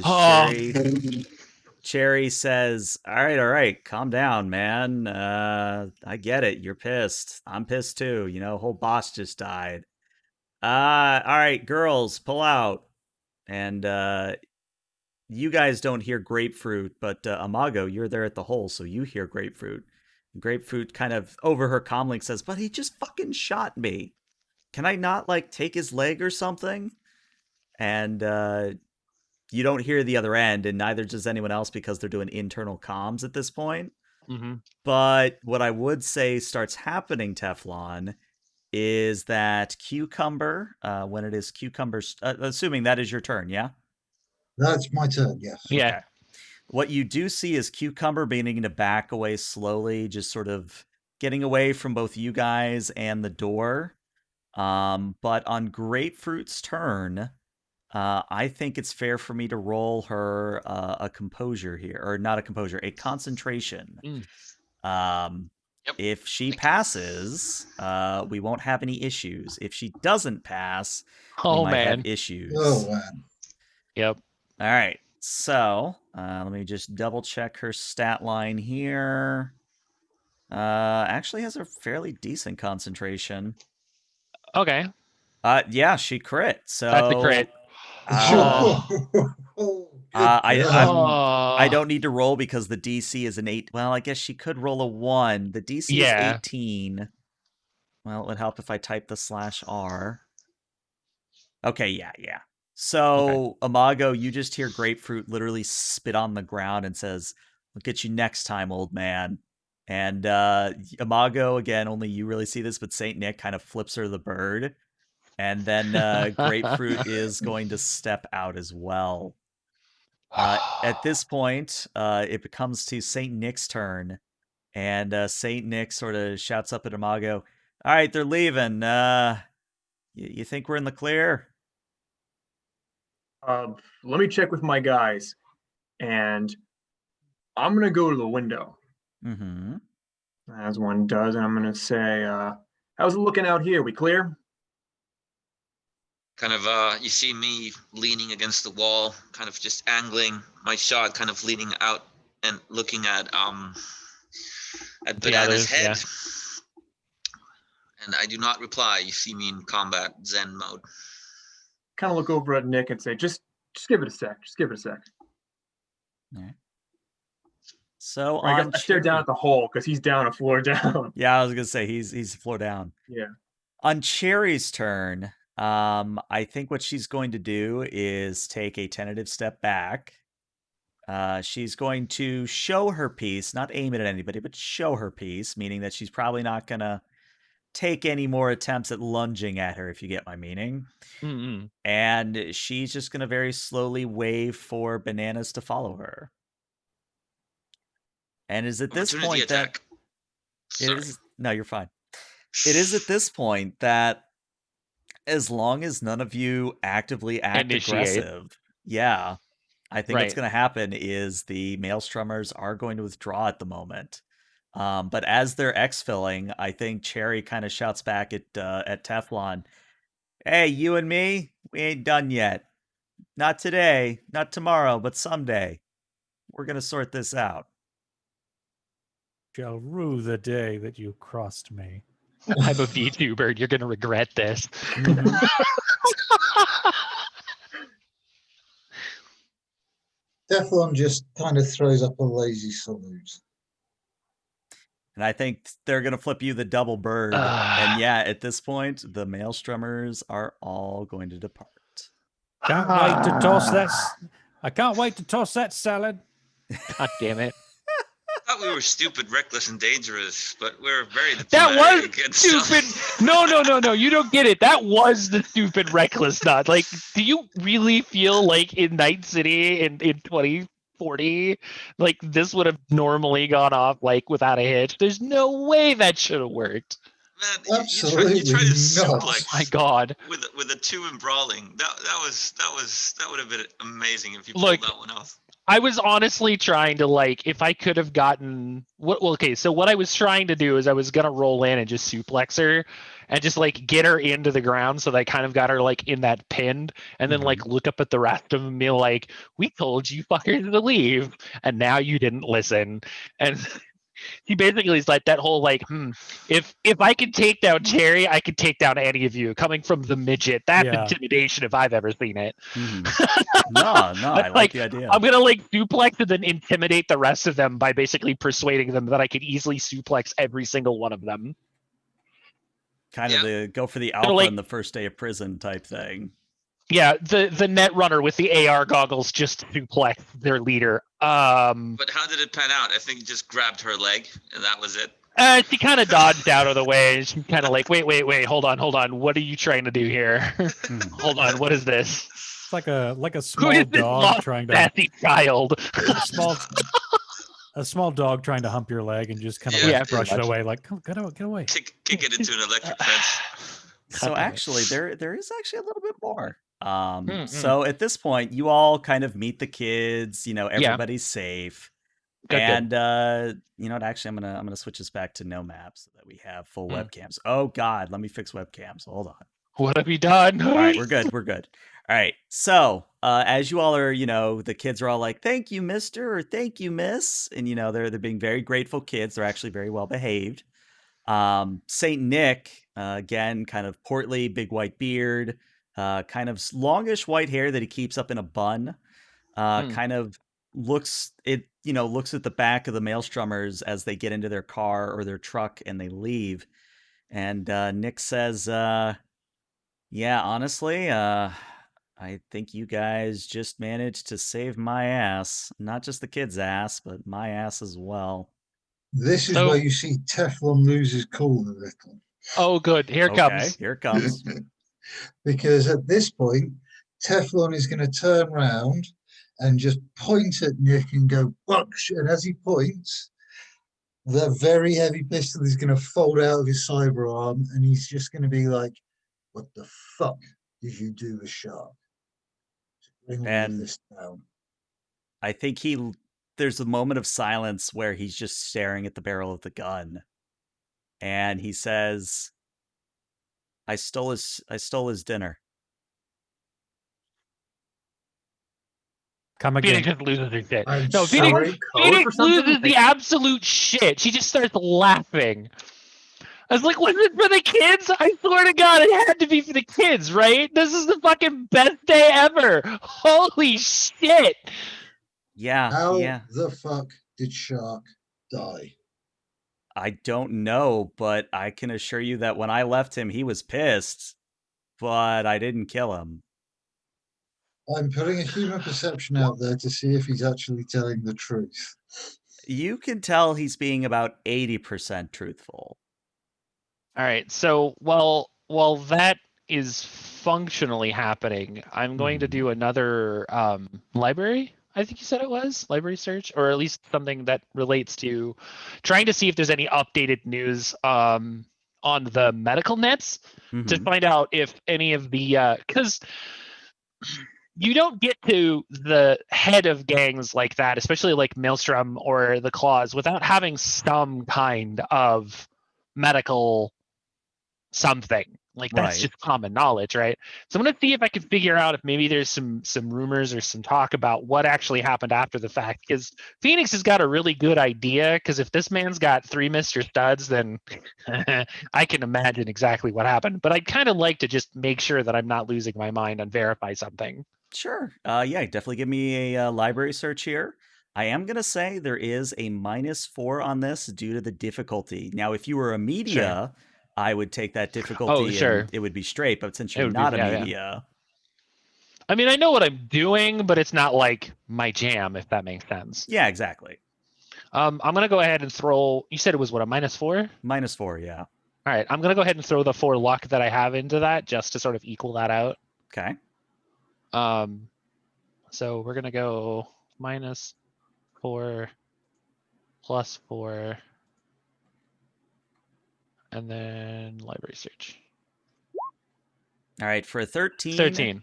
Cherry says, all right, calm down, man. I get it. You're pissed. I'm pissed too. You know, whole boss just died. All right, girls, pull out. And you guys don't hear grapefruit, but Amago, you're there at the hole, so you hear grapefruit. Grapefruit kind of over her comlink says, but he just fucking shot me. Can I not like take his leg or something? And you don't hear the other end, and neither does anyone else because they're doing internal comms at this point. Mm-hmm. But what I would say starts happening, Teflon, is that Cucumber, when it is Cucumber's, assuming that is your turn, yeah? That's my turn, yes. Yeah. Okay. What you do see is Cucumber beginning to back away slowly, just sort of getting away from both you guys and the door. But on Grapefruit's turn, I think it's fair for me to roll her a composure here, or not a composure, a concentration. Yep. If she Thank you. passes, we won't have any issues. If she doesn't pass, we Oh might have man. issues. Oh, man. Yep. All right. So let me just double check her stat line here. Actually has a fairly decent concentration. Okay. Yeah, she crit. So That's a crit. Uh, Oh, good I, God. I don't need to roll because the DC is an 8. Well, I guess she could roll a 1. The DC is Yeah. 18. Well, it would help if I type the /R. Okay, yeah. So, Imago, you just hear Grapefruit literally spit on the ground and says, "I'll get you next time, old man." And Imago, again, only you really see this, but Saint Nick kind of flips her the bird. And then Grapefruit is going to step out as well. At this point, it comes to Saint Nick's turn. And Saint Nick sort of shouts up at Imago, "All right, they're leaving. You think we're in the clear?" Let me check with my guys, and I'm gonna go to the window, Mm-hmm. as one does, and I'm gonna say, "How's it looking out here? We clear?" Kind of, you see me leaning against the wall, kind of just angling my shot, kind of leaning out and looking at Banana's others, head. yeah. And I do not reply. You see me in combat Zen mode. Kind of look over at Nick and say, "Just give it a sec. Just give it a sec." All right. So I guess I stare down at the hole because he's down a floor down. Yeah, I was gonna say he's floor down. Yeah. On Cherry's turn, I think what she's going to do is take a tentative step back. She's going to show her piece, not aim it at anybody, but show her piece, meaning that she's probably not gonna take any more attempts at lunging at her, if you get my meaning. Mm-hmm. And she's just gonna very slowly wave for Bananas to follow her. And is at this Opportunity point that attack. it Sorry. is no, you're fine. It is at this point that as long as none of you actively act Initiate. aggressive, yeah, I think what's Right. going to happen is the Maelstromers are going to withdraw at the moment. But as they're exfilling, I think Cherry kind of shouts back at Teflon, "Hey, you and me, we ain't done yet. Not today, not tomorrow, but someday. We're going to sort this out." Shall rue the day that you crossed me. I'm a VTuber. You're gonna regret this. Teflon just kind of throws up a lazy salute. And I think they're going to flip you the double bird. And yeah, at this point, the Maelstromers are all going to depart. Can't wait to toss that. I can't wait to toss that salad. God damn it. I thought we were stupid, reckless, and dangerous, but we're very That was diplomatic and stupid. stuff. No. You don't get it. That was the stupid, reckless nut. Like, do you really feel like in Night City in 2040, like this would have normally gone off like without a hitch? There's no way that should have worked. Man, Absolutely you try to not. suplex My God. with a 2 in brawling. That would have been amazing if you Look, pulled that one off. I was honestly trying to like, if I could have gotten okay, so what I was trying to do is I was gonna roll in and just suplex her and just like get her into the ground so that I kind of got her like in that pinned and then like look up at the rest of them and be like, "We told you fuckers to leave and now you didn't listen." And he basically is like that whole like, if I could take down Cherry, I could take down any of you. Coming from the midget, that's Yeah. intimidation if I've ever seen it. No, I like the idea. I'm gonna like suplex and then intimidate the rest of them by basically persuading them that I could easily suplex every single one of them. Kind of the go for the So, alpha like- in the first day of prison type thing. Yeah, the net runner with the AR goggles just suplex their leader. But how did it pan out? I think he just grabbed her leg, and that was it. She kind of dodged out of the way. And she's kind of like, wait, hold on. What are you trying to do here? Hold on, what is this? It's like a Who small is this dog lost trying to sassy child? a small dog trying to hump your leg and just kind of Yeah, like brush pretty it much. away, like get away. Kick it into an electric fence. So damn it. actually, there is actually a little bit more. Mm. So at this point, you all kind of meet the kids. You know, everybody's safe. Good. And you know what? Actually, I'm gonna switch this back to no map so that we have full webcams. Oh God, let me fix webcams. Hold on. What have you done? All right, we're good. All right. So as you all are, you know, the kids are all like, "Thank you, Mister," or "Thank you, Miss," and you know they're being very grateful kids. They're actually very well behaved. Saint Nick, again, kind of portly, big white beard, kind of longish white hair that he keeps up in a bun. Kind of looks at the back of the Maelstromers as they get into their car or their truck and they leave. And Nick says, "Yeah, honestly, I think you guys just managed to save my ass. Not just the kid's ass, but my ass as well." This is So- where you see Teflon lose his cool a little. Oh, good. Here it Okay, comes. here it comes. Because at this point, Teflon is going to turn around and just point at Nick and go, "Bucksh!" And as he points, the very heavy pistol is going to fold out of his cyber arm, and he's just going to be like, "What the fuck did you do with Shark? Bring all of And this down." I think there's a moment of silence where he's just staring at the barrel of the gun. And he says, I stole his dinner." Come again. Phoenix just loses her shit. I'm No, sorry. Code Phoenix for something? loses the absolute shit. She just starts laughing. I was like, was it for the kids? I swear to God, it had to be for the kids, right? This is the fucking best day ever. Holy shit. Yeah, How yeah. the fuck did Shark die? I don't know, but I can assure you that when I left him, he was pissed, but I didn't kill him. I'm putting a human perception out there to see if he's actually telling the truth. You can tell he's being about 80% truthful. All right. So while that is functionally happening, I'm going to Mhm. do another library. I think you said it was library search, or at least something that relates to trying to see if there's any updated news on the medical nets to Mhm. find out if any of the because you don't get to the head of gangs like that, especially like Maelstrom or the Claws, without having some kind of medical something. Like that's Right. just common knowledge, right? So I'm gonna see if I can figure out if maybe there's some rumors or some talk about what actually happened after the fact. Because Phoenix has got a really good idea. Because if this man's got 3 Mr. Studs, then I can imagine exactly what happened. But I'd kind of like to just make sure that I'm not losing my mind and verify something. Sure. Yeah, definitely give me a library search here. I am going to say there is a -4 on this due to the difficulty. Now, if you were a media, I would take that Oh, difficulty sure. and it would be straight. But since It you're would be, not a yeah. media, I mean, I know what I'm doing, but it's not like my jam, if that makes sense. yeah, exactly. I'm gonna go ahead and throw. You said it was what, a -4? -4, yeah. All right, I'm gonna go ahead and throw the 4 luck that I have into that just to sort of equal that out. Okay. So we're gonna go -4 +4, and then library search. All right. For a 13, 13.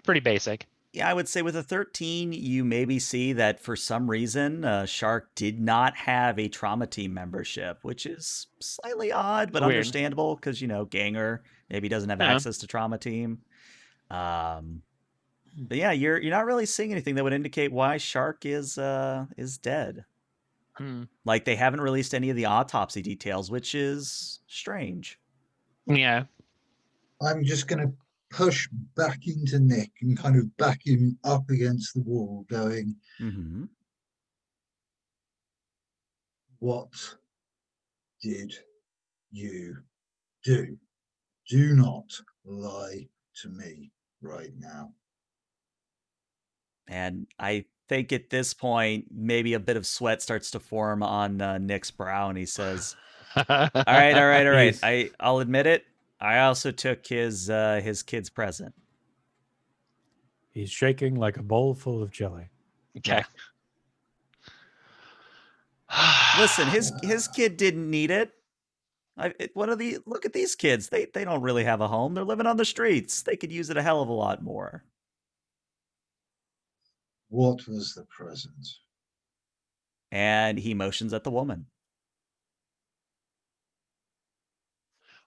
Pretty basic. yeah, I would say with a 13, you maybe see that for some reason, Shark did not have a trauma team membership, which is slightly odd, but Weird. understandable because, Ganger maybe doesn't have Yeah. access to trauma team. But yeah, you're not really seeing anything that would indicate why Shark is dead. Like they haven't released any of the autopsy details, which is strange. Yeah. I'm just going to push back into Nick and kind of back him up against the wall, going, Mm-hmm. "What did you do? Do not lie to me right now." And I think at this point, maybe a bit of sweat starts to form on Nick's brow, and he says, "All right, all right, all right. I'll admit it. I also took his kid's present." He's shaking like a bowl full of jelly. Okay. Listen, his kid didn't need it. Look at these kids. They don't really have a home. They're living on the streets. They could use it a hell of a lot more. What was the present? And he motions at the woman.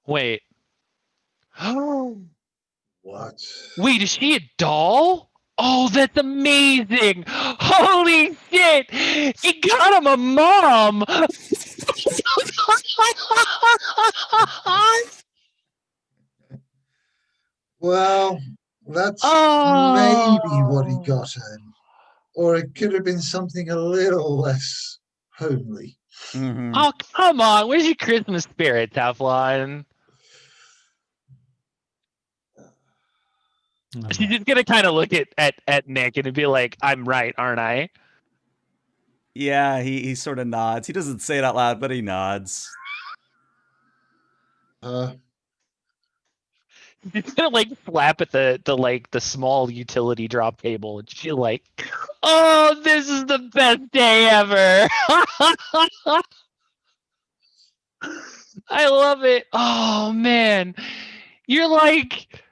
Wait. What? Wait, is she a doll? Oh, that's amazing! Holy shit! He got him a mom! Well, that's maybe what he got him. or it could have been something a little less homely. Mhm. Oh, come on. Where's your Christmas spirit, Teflon? She's just going to kind of look at Nick and be like, I'm right, aren't I? Yeah, he sort of nods. He doesn't say it out loud, but he nods. She's gonna like slap at the small utility drop table, and she's like, "Oh, this is the best day ever! I love it. Oh man, you're like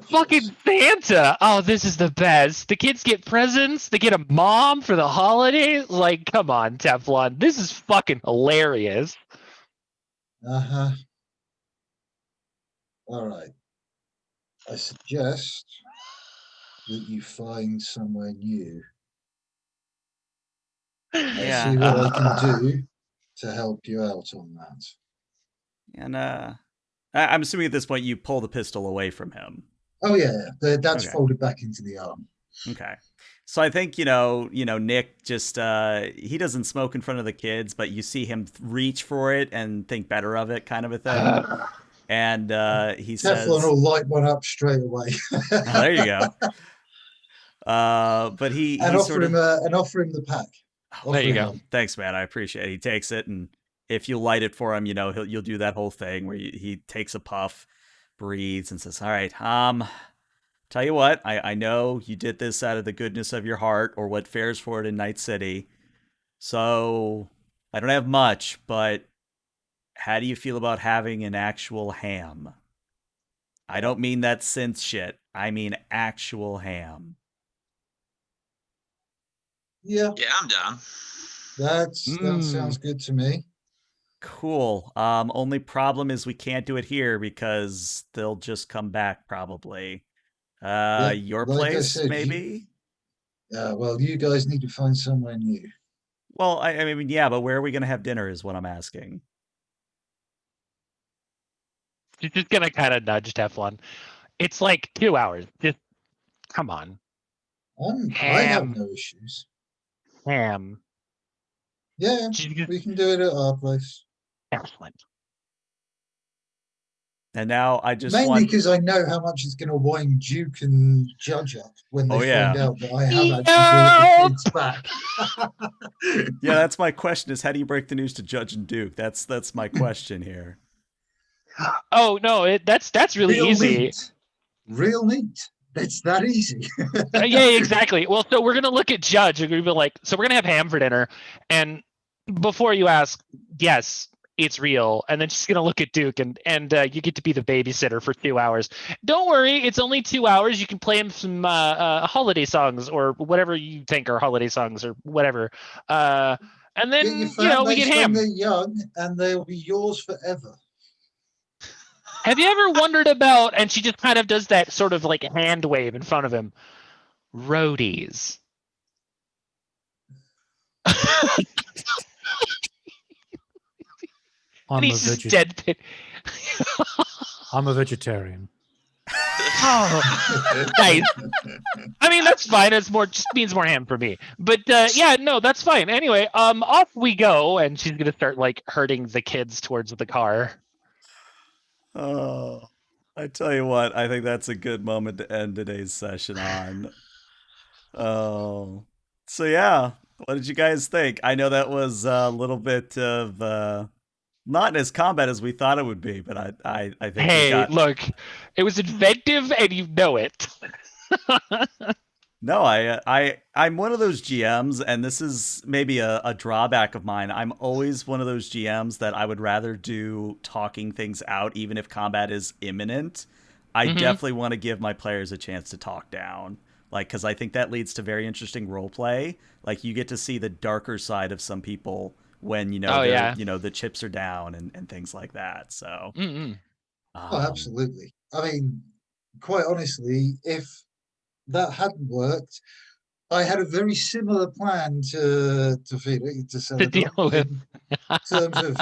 fucking Santa. Oh, this is the best. The kids get presents. They get a mom for the holidays. Like, come on, Teflon. This is fucking hilarious." Uh-huh. All right. I suggest that you find somewhere new. I'll Yeah. see what I can do to help you out on that. And I'm assuming at this point you pull the pistol away from him. Oh yeah, that's Okay. folded back into the arm. Okay. So I think, Nick just, he doesn't smoke in front of the kids, but you see him reach for it and think better of it, kind of a thing. And he says, Teflon will light one up straight away. oh, there you go. But he offer him the pack. There you go. Thanks, man. I appreciate it. He takes it, and if you light it for him, you'll do that whole thing where he takes a puff, breathes, and says, "All right, tell you what, I know you did this out of the goodness of your heart, or what fares for it in Night City. So I don't have much, but how do you feel about having an actual ham? I don't mean that synth shit. I mean actual ham." Yeah, Yeah, I'm down. that sounds good to me. Cool. Only problem is we can't do it here because they'll just come back probably. Your like I place, said, maybe? Well, you guys need to find somewhere new. Well, I mean, yeah, but where are we going to have dinner is what I'm asking. She's just gonna kind of nudge Teflon. It's like 2 hours. Just come on. I have no issues. Ham. Yeah, we can do it at our place. Excellent. And now I just Mainly because I know how much it's going to wind Duke and Judge up when they find out that I have actually brought the kids back. Yeah, that's my question: is how do you break the news to Judge and Duke? That's my question here. Oh no, that's really easy. Neat. Real neat. It's that easy. Yeah, exactly. Well, so we're gonna look at Judge and we're gonna be like, so we're gonna have ham for dinner, and before you ask, yes, it's real. And then she's gonna look at Duke and you get to be the babysitter for 2 hours. Don't worry, it's only 2 hours. You can play him some holiday songs or whatever you think are holiday songs or whatever. And then we get ham. They're young and they'll be yours forever. Have you ever wondered about? And she just kind of does that sort of like hand wave in front of him. Roadies. I'm he's just dead. I'm a vegetarian. Oh, nice. I mean, that's fine. It's just means more ham for me. But yeah, no, that's fine. Anyway, off we go, and she's gonna start like herding the kids towards the car. Oh, I tell you what, I think that's a good moment to end today's session on. Oh, so yeah, what did you guys think? I know that was a little bit of not as combat as we thought it would be, but I think hey, look, it was inventive, and you know it. No, I'm one of those GMs, and this is maybe a drawback of mine. I'm always one of those GMs that I would rather do talking things out, even if combat is imminent. I definitely want to give my players a chance to talk down, because I think that leads to very interesting role play. Like you get to see the darker side of some people when the chips are down and things like that. So, absolutely. I mean, quite honestly, if that hadn't worked, I had a very similar plan to Felix to deal with. In terms of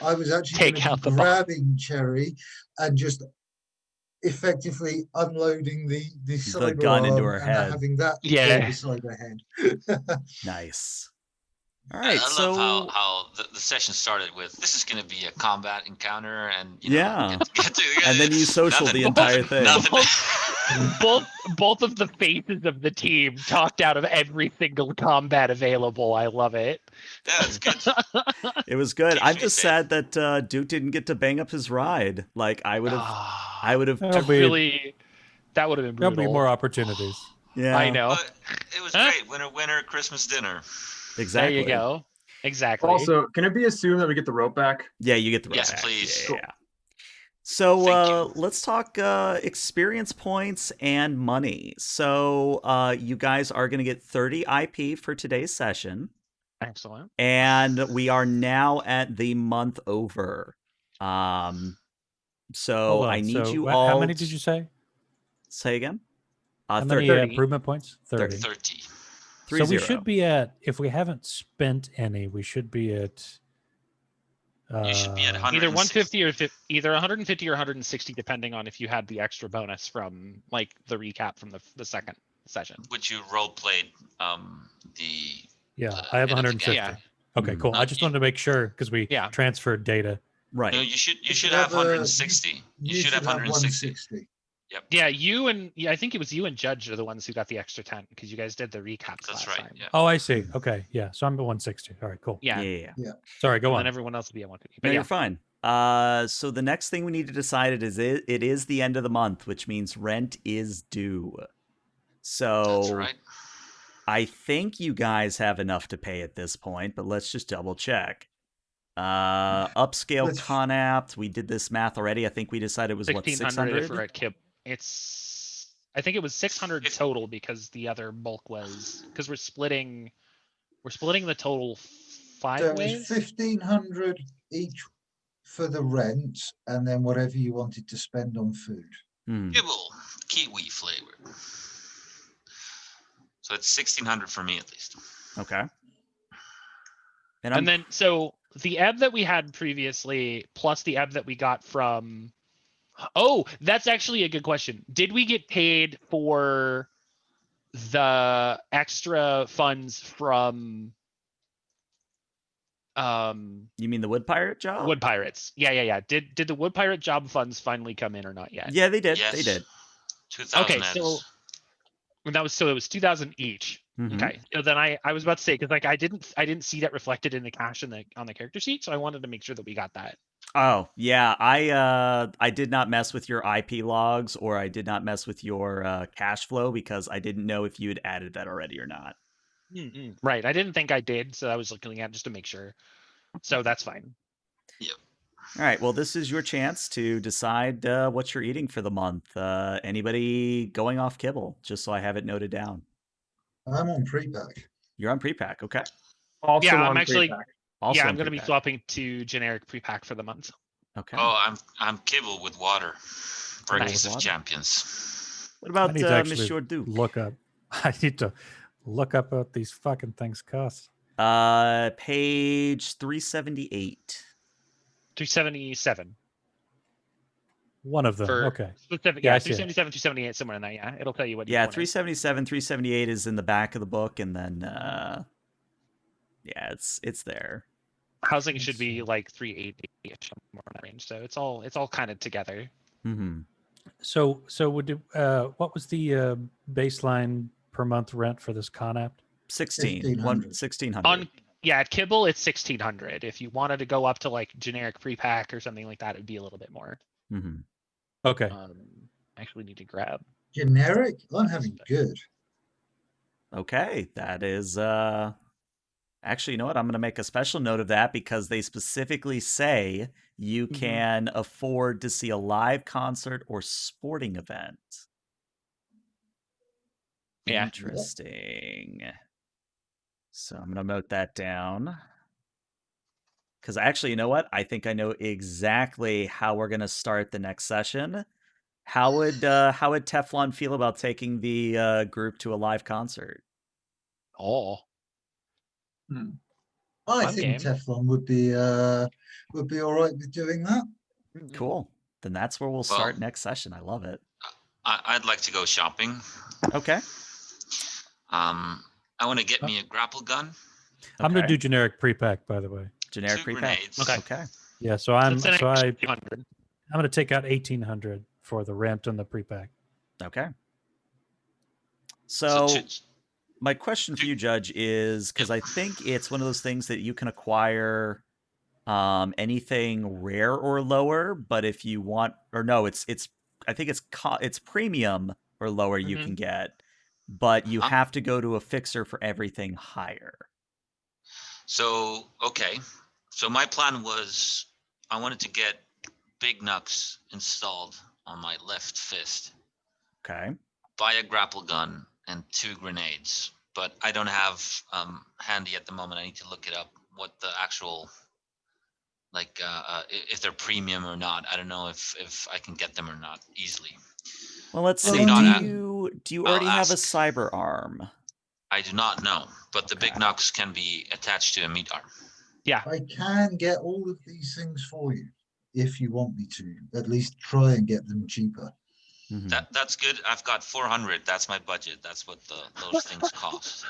I was actually going to be grabbing Cherry and just effectively unloading the cyber gun into arm her and head. having that Yeah. fall beside her head. Nice. All I right, love so how the session started with this is going to be a combat encounter, and Yeah. get to, and then you social the nothing- entire thing. Nothing. both of the faces of the team talked out of every single combat available. I love it. Yeah, it's good. It was good. Keeps I'm me just safe. sad that Duke didn't get to bang up his ride. Like I would have. I would have. There'll I be, really, that would have been there'll brutal. be more opportunities. Yeah. I know. But it was great. Winner, Christmas dinner. Exactly. There you go. Exactly. Also, can it be assumed that we get the rope back? Yeah, you get the rope Yes, back. please. Yeah. Cool. So Thank you. let's talk experience points and money. So you guys are going to get 30 IP for today's session, Excellent. and we are now at the month over. So Hold on. I need so you how all. many did you say? Say again? How 30. many 30. improvement points? 30. 30. Three So we zero. should be at, if we haven't spent any, we should be at. You should be at Either 160. 150 or either 150 or 160, depending on if you had the extra bonus from like the recap from the second session. Which you role played the Yeah, I have end of the 150. game. Yeah. Okay, Mhm. cool. I just wanted to make sure because we Yeah. transferred data. Right. No, you should should have have a- 160. You should have 160. 160. Yeah, you and I think it was you and Judge are the ones who got the extra 10 because you guys did the recaps That's last right. time. Yeah. Oh, I see. Okay, yeah. So I'm at 160. All right, cool. Yeah. Yeah. Sorry, go And on. then everyone else will be at 150. No, But you're yeah. fine. So the next thing we need to decide is it is the end of the month, which means rent is due. So That's right. I think you guys have enough to pay at this point, but let's just double check. Upscale Let's- Conapt, we did this math already. I think we decided it was what, 1600 if we're 600? at Kib. I think it was 600 If- total because the other bulk was because we're splitting the total five So ways. it's 1,500 each for the rent, and then whatever you wanted to spend on food. Hmm. Kibble, kiwi flavor. So it's 1600 for me at least. Okay. And I'm And then so the ebb that we had previously plus the ebb that we got from that's actually a good question. Did we get paid for the extra funds from you mean the Wood Pirate job? Wood Pirates? Yeah. Did the Wood Pirate job funds finally come in or not yet? Yeah, they did. Yes. They did. 2000 Okay, eds. so it was 2,000 each. Mhm. Okay, so then I was about to say because like I didn't see that reflected in the cash on the character sheet, so I wanted to make sure that we got that. Oh, yeah. I did not mess with your IP logs or I did not mess with your cash flow because I didn't know if you had added that already or not. Right, I didn't think I did, so I was looking at just to make sure. So that's fine. All right. Well, this is your chance to decide what you're eating for the month. Anybody going off kibble, just so I have it noted down. I'm on pre-pack. You're on pre-pack. Okay. Also Yeah, I'm on actually- pre-pack. Also yeah, on I'm gonna be pre-pack. swapping to generic pre-pack for the month. Okay. Oh, I'm kibble with water. Breakfast with of water. Champions. What I about need to actually Monsieur Duke? look up. I need to look up what these fucking things cost. Page 378. 277 One of them. for Okay. specific. Yeah, Yeah, I see it. 277, 278, somewhere in that. Yeah, it'll tell you what. Yeah, each one is. 377, 378 is in the back of the book, and then yeah, it's there. Housing Let's should be see. like 380-ish, somewhere in that range. So it's all kind of together. Mm-hmm. So would it, what was the baseline per month rent for this Conapt? 16. 1,500. 1,600. At Kibble, it's 1,600. If you wanted to go up to like generic pre-pack or something like that, it'd be a little bit more. Mm-hmm. Okay. I actually need to grab. Generic? I'm having good. Okay, that is actually, you know what? I'm going to make a special note of that because they specifically say you can afford to see a live concert or sporting event. Yeah. Interesting. So I'm going to note that down. Because actually, you know what? I think I know exactly how we're going to start the next session. How would Teflon feel about taking the group to a live concert? Oh, I Fun think game. Teflon would be all right with doing that. Cool. then that's where we'll start next session. I love it. I'd like to go shopping. Okay. I want to get me a grapple gun. I'm going to Okay. do generic pre-pack, by the way. Generic 2 pre-pack. grenades. Okay. Yeah, so I'm That's an so extra I 200. I'm going to take out 1,800 for the rent and the pre-pack. Okay. So So my question for you, Judge, is because I think it's one of those things that you can acquire anything rare or lower, but if you want, or no, it's I think it's premium or lower you can get, but you have to go to a fixer for everything higher. So, okay. So my plan was I wanted to get big knucks installed on my left fist, Okay. buy a grapple gun and 2 grenades, but I don't have handy at the moment. I need to look it up what the actual if they're premium or not. I don't know if I can get them or not easily. Well, let's Well, see. not Do you I'll already have a ask. cyber arm? I do not know, but the big Okay. knucks can be attached to a meat arm. Yeah. I can get all of these things for you if you want me to. At least try and get them cheaper. Mhm. That's good. I've got 400. That's my budget. That's what those things cost.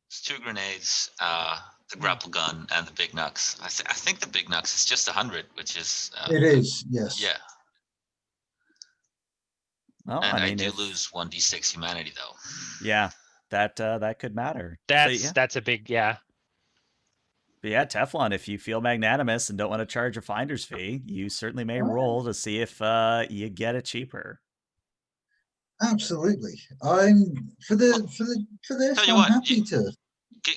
It's 2 grenades, the grapple gun, and the big knucks. I think the big knucks is just 100, which is It is, yes. yeah. Well, And I I, mean, do lose 1d6 humanity though. Yeah, that could matter. But yeah. That's a big But yeah, Teflon, if you feel magnanimous and don't want to charge a finder's fee, you certainly may roll to see if you get it cheaper. Absolutely. I'm for this. Tell you I'm what, happy to.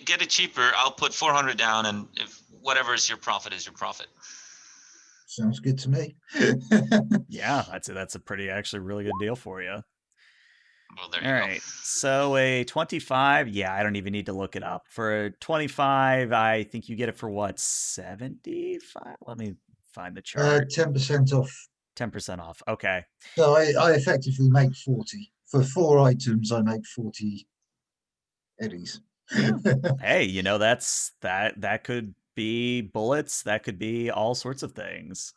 Get it cheaper. I'll put 400 down, and if whatever is your profit is your profit. Sounds good to me. Yeah, that's a pretty actually really good deal for you. Well, there All you right. So a 25, yeah, I don't even need to look it up. For a 25, I think you get it for what, 75? Let me find the chart. 10% off. 10% off. Okay. So I effectively make 40 for 4 items. I make 40 eddies. Yeah. Hey, that could be bullets. That could be all sorts of things.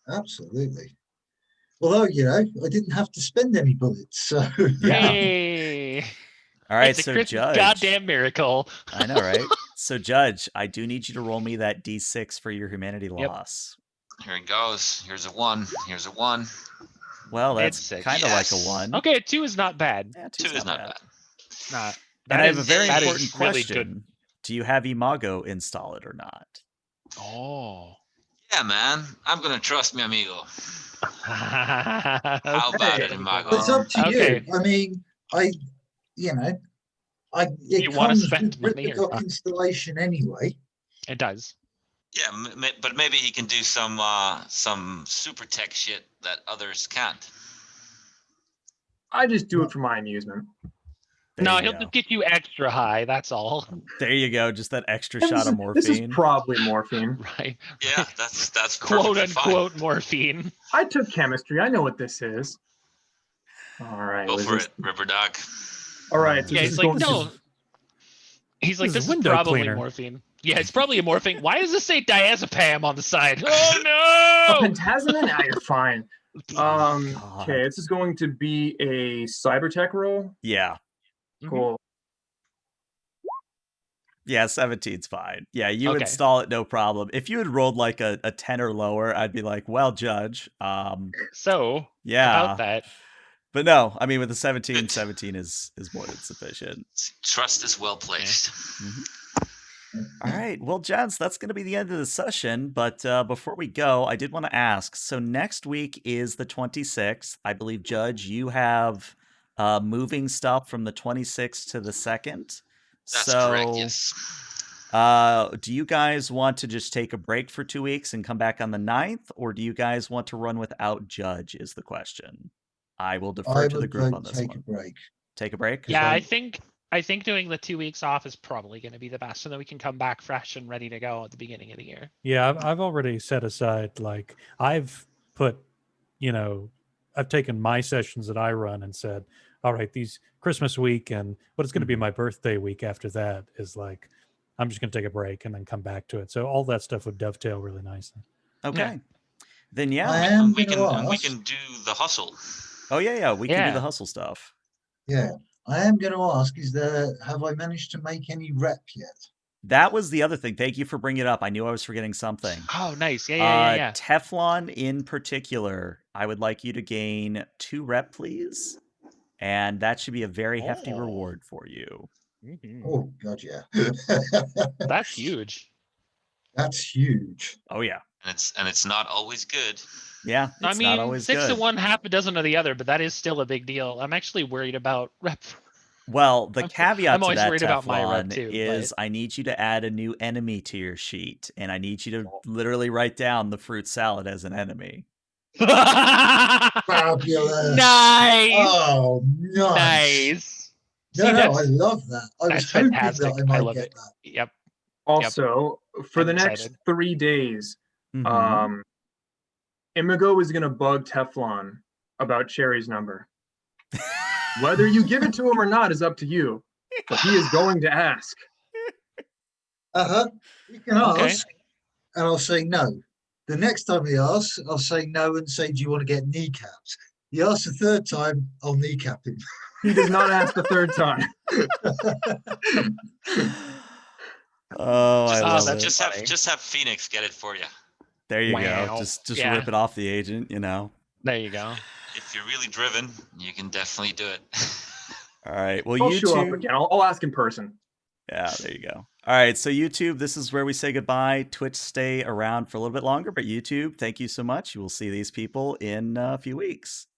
Absolutely. Although, I didn't have to spend any bullets, so Yeah. Hey. All right, It's a so Christmas Judge. goddamn miracle. I know, right? So Judge, I do need you to roll me that D6 for your humanity loss. Here it goes. Here's a 1. Here's a 1. Well, that's It's six. kind of like a Yes. 1. Okay, 2 is not bad. Yeah, 2 is not bad. Not. And I have a very that important is really question. good. Do you have Imago installed or not? Oh. Yeah, man. I'm gonna trust mi amigo. How about it, Imago? it's up to Okay. you. I mean, it You wanna comes spend with money the or dock not? installation anyway. It does. Yeah, but maybe he can do some super tech shit that others can't. I just do it for my amusement. There No, you he'll go. just get you extra high. That's all. There you go. Just that extra This shot of is- This is morphine. probably morphine. Right. Yeah, that's Quote perfectly fine. unquote morphine. I took chemistry. I know what this is. All right. Go was for this- it, River Dog. All right. So Yeah, this he's is like, going no. to. He's like, This is this is window probably cleaner. morphine. Yeah, it's probably a morphine. Why does this say diazepam on the side? A Oh pentazemin? Now you're fine. God. Okay, this is going to be a cybertech roll. Yeah. no! Cool. Yeah, 17's fine. Yeah, you Okay. install it, no problem. If you had rolled like a 10 or lower, I'd be like, well, Judge, So, yeah. about that. But no, I mean, with the 17 is more than sufficient. Trust is well placed. All right. Well, gents, that's going to be the end of the session. But before we go, I did want to ask. So next week is the 26th. I believe, Judge, you have moving stuff from the 26th to the 2nd. That's correct. Yes. Do you guys want to just take a break for 2 weeks and come back on the 9th? Or do you guys want to run without Judge is the question. I will defer I to the would group vote on this take one. a break. Take a break? Yeah, I- I think doing the 2 weeks off is probably going to be the best, so that we can come back fresh and ready to go at the beginning of the year. Yeah, I've already set aside, like, I've put, I've taken my sessions that I run and said, all right, these Christmas week and what is going to be my birthday week after that is like, I'm just going to take a break and then come back to it. So all that stuff would dovetail really nicely. Okay. Then I yeah. am And we going to can we ask. can do the hustle. Oh yeah. We can do Yeah. the hustle stuff. Yeah, I am going to ask. Have I managed to make any rep yet? That was the other thing. Thank you for bringing it up. I knew I was forgetting something. Oh, nice. Yeah. Teflon in particular, I would like you to gain 2 rep, please. And that should be a very hefty Oh. reward for you. Mhm. Oh God, yeah. That's huge. That's huge. Oh yeah. And it's not always good. Yeah, it's I mean, not always 6 good. to 1, half a dozen of the other, but that is still a big deal. I'm actually worried about rep. Well, the caveat I'm to always that, worried about my rep Teflon, too, is I need you to add a new enemy to your sheet, and I need you to literally write down the fruit salad as an enemy. Fabulous. Nice. Oh, nice. Nice. No, See, no, I that's love that. I was that's hoping fantastic. that I I might love get it. that. Yep. Also, for I'm the next excited. 3 days, Mhm. Imago is going to bug Teflon about Cherry's number. Whether you give it to him or not is up to you, but he is going to ask. You can Okay. ask, and I'll say no. The next time he asks, I'll say no and say, "Do you want to get kneecapped?" He asks the third time, I'll kneecap him. He does not ask the third time. Oh, I Just, love that's it. funny. just have Phoenix get it for you. There you go. Wow. Just Yeah. rip it off the agent, you know. There you go. If you're really driven, you can definitely do it. All right. Well, I'll show up YouTube. again. I'll ask in person. Yeah, there you go. All right. So, YouTube, this is where we say goodbye. Twitch, stay around for a little bit longer, but YouTube, thank you so much. You will see these people in a few weeks.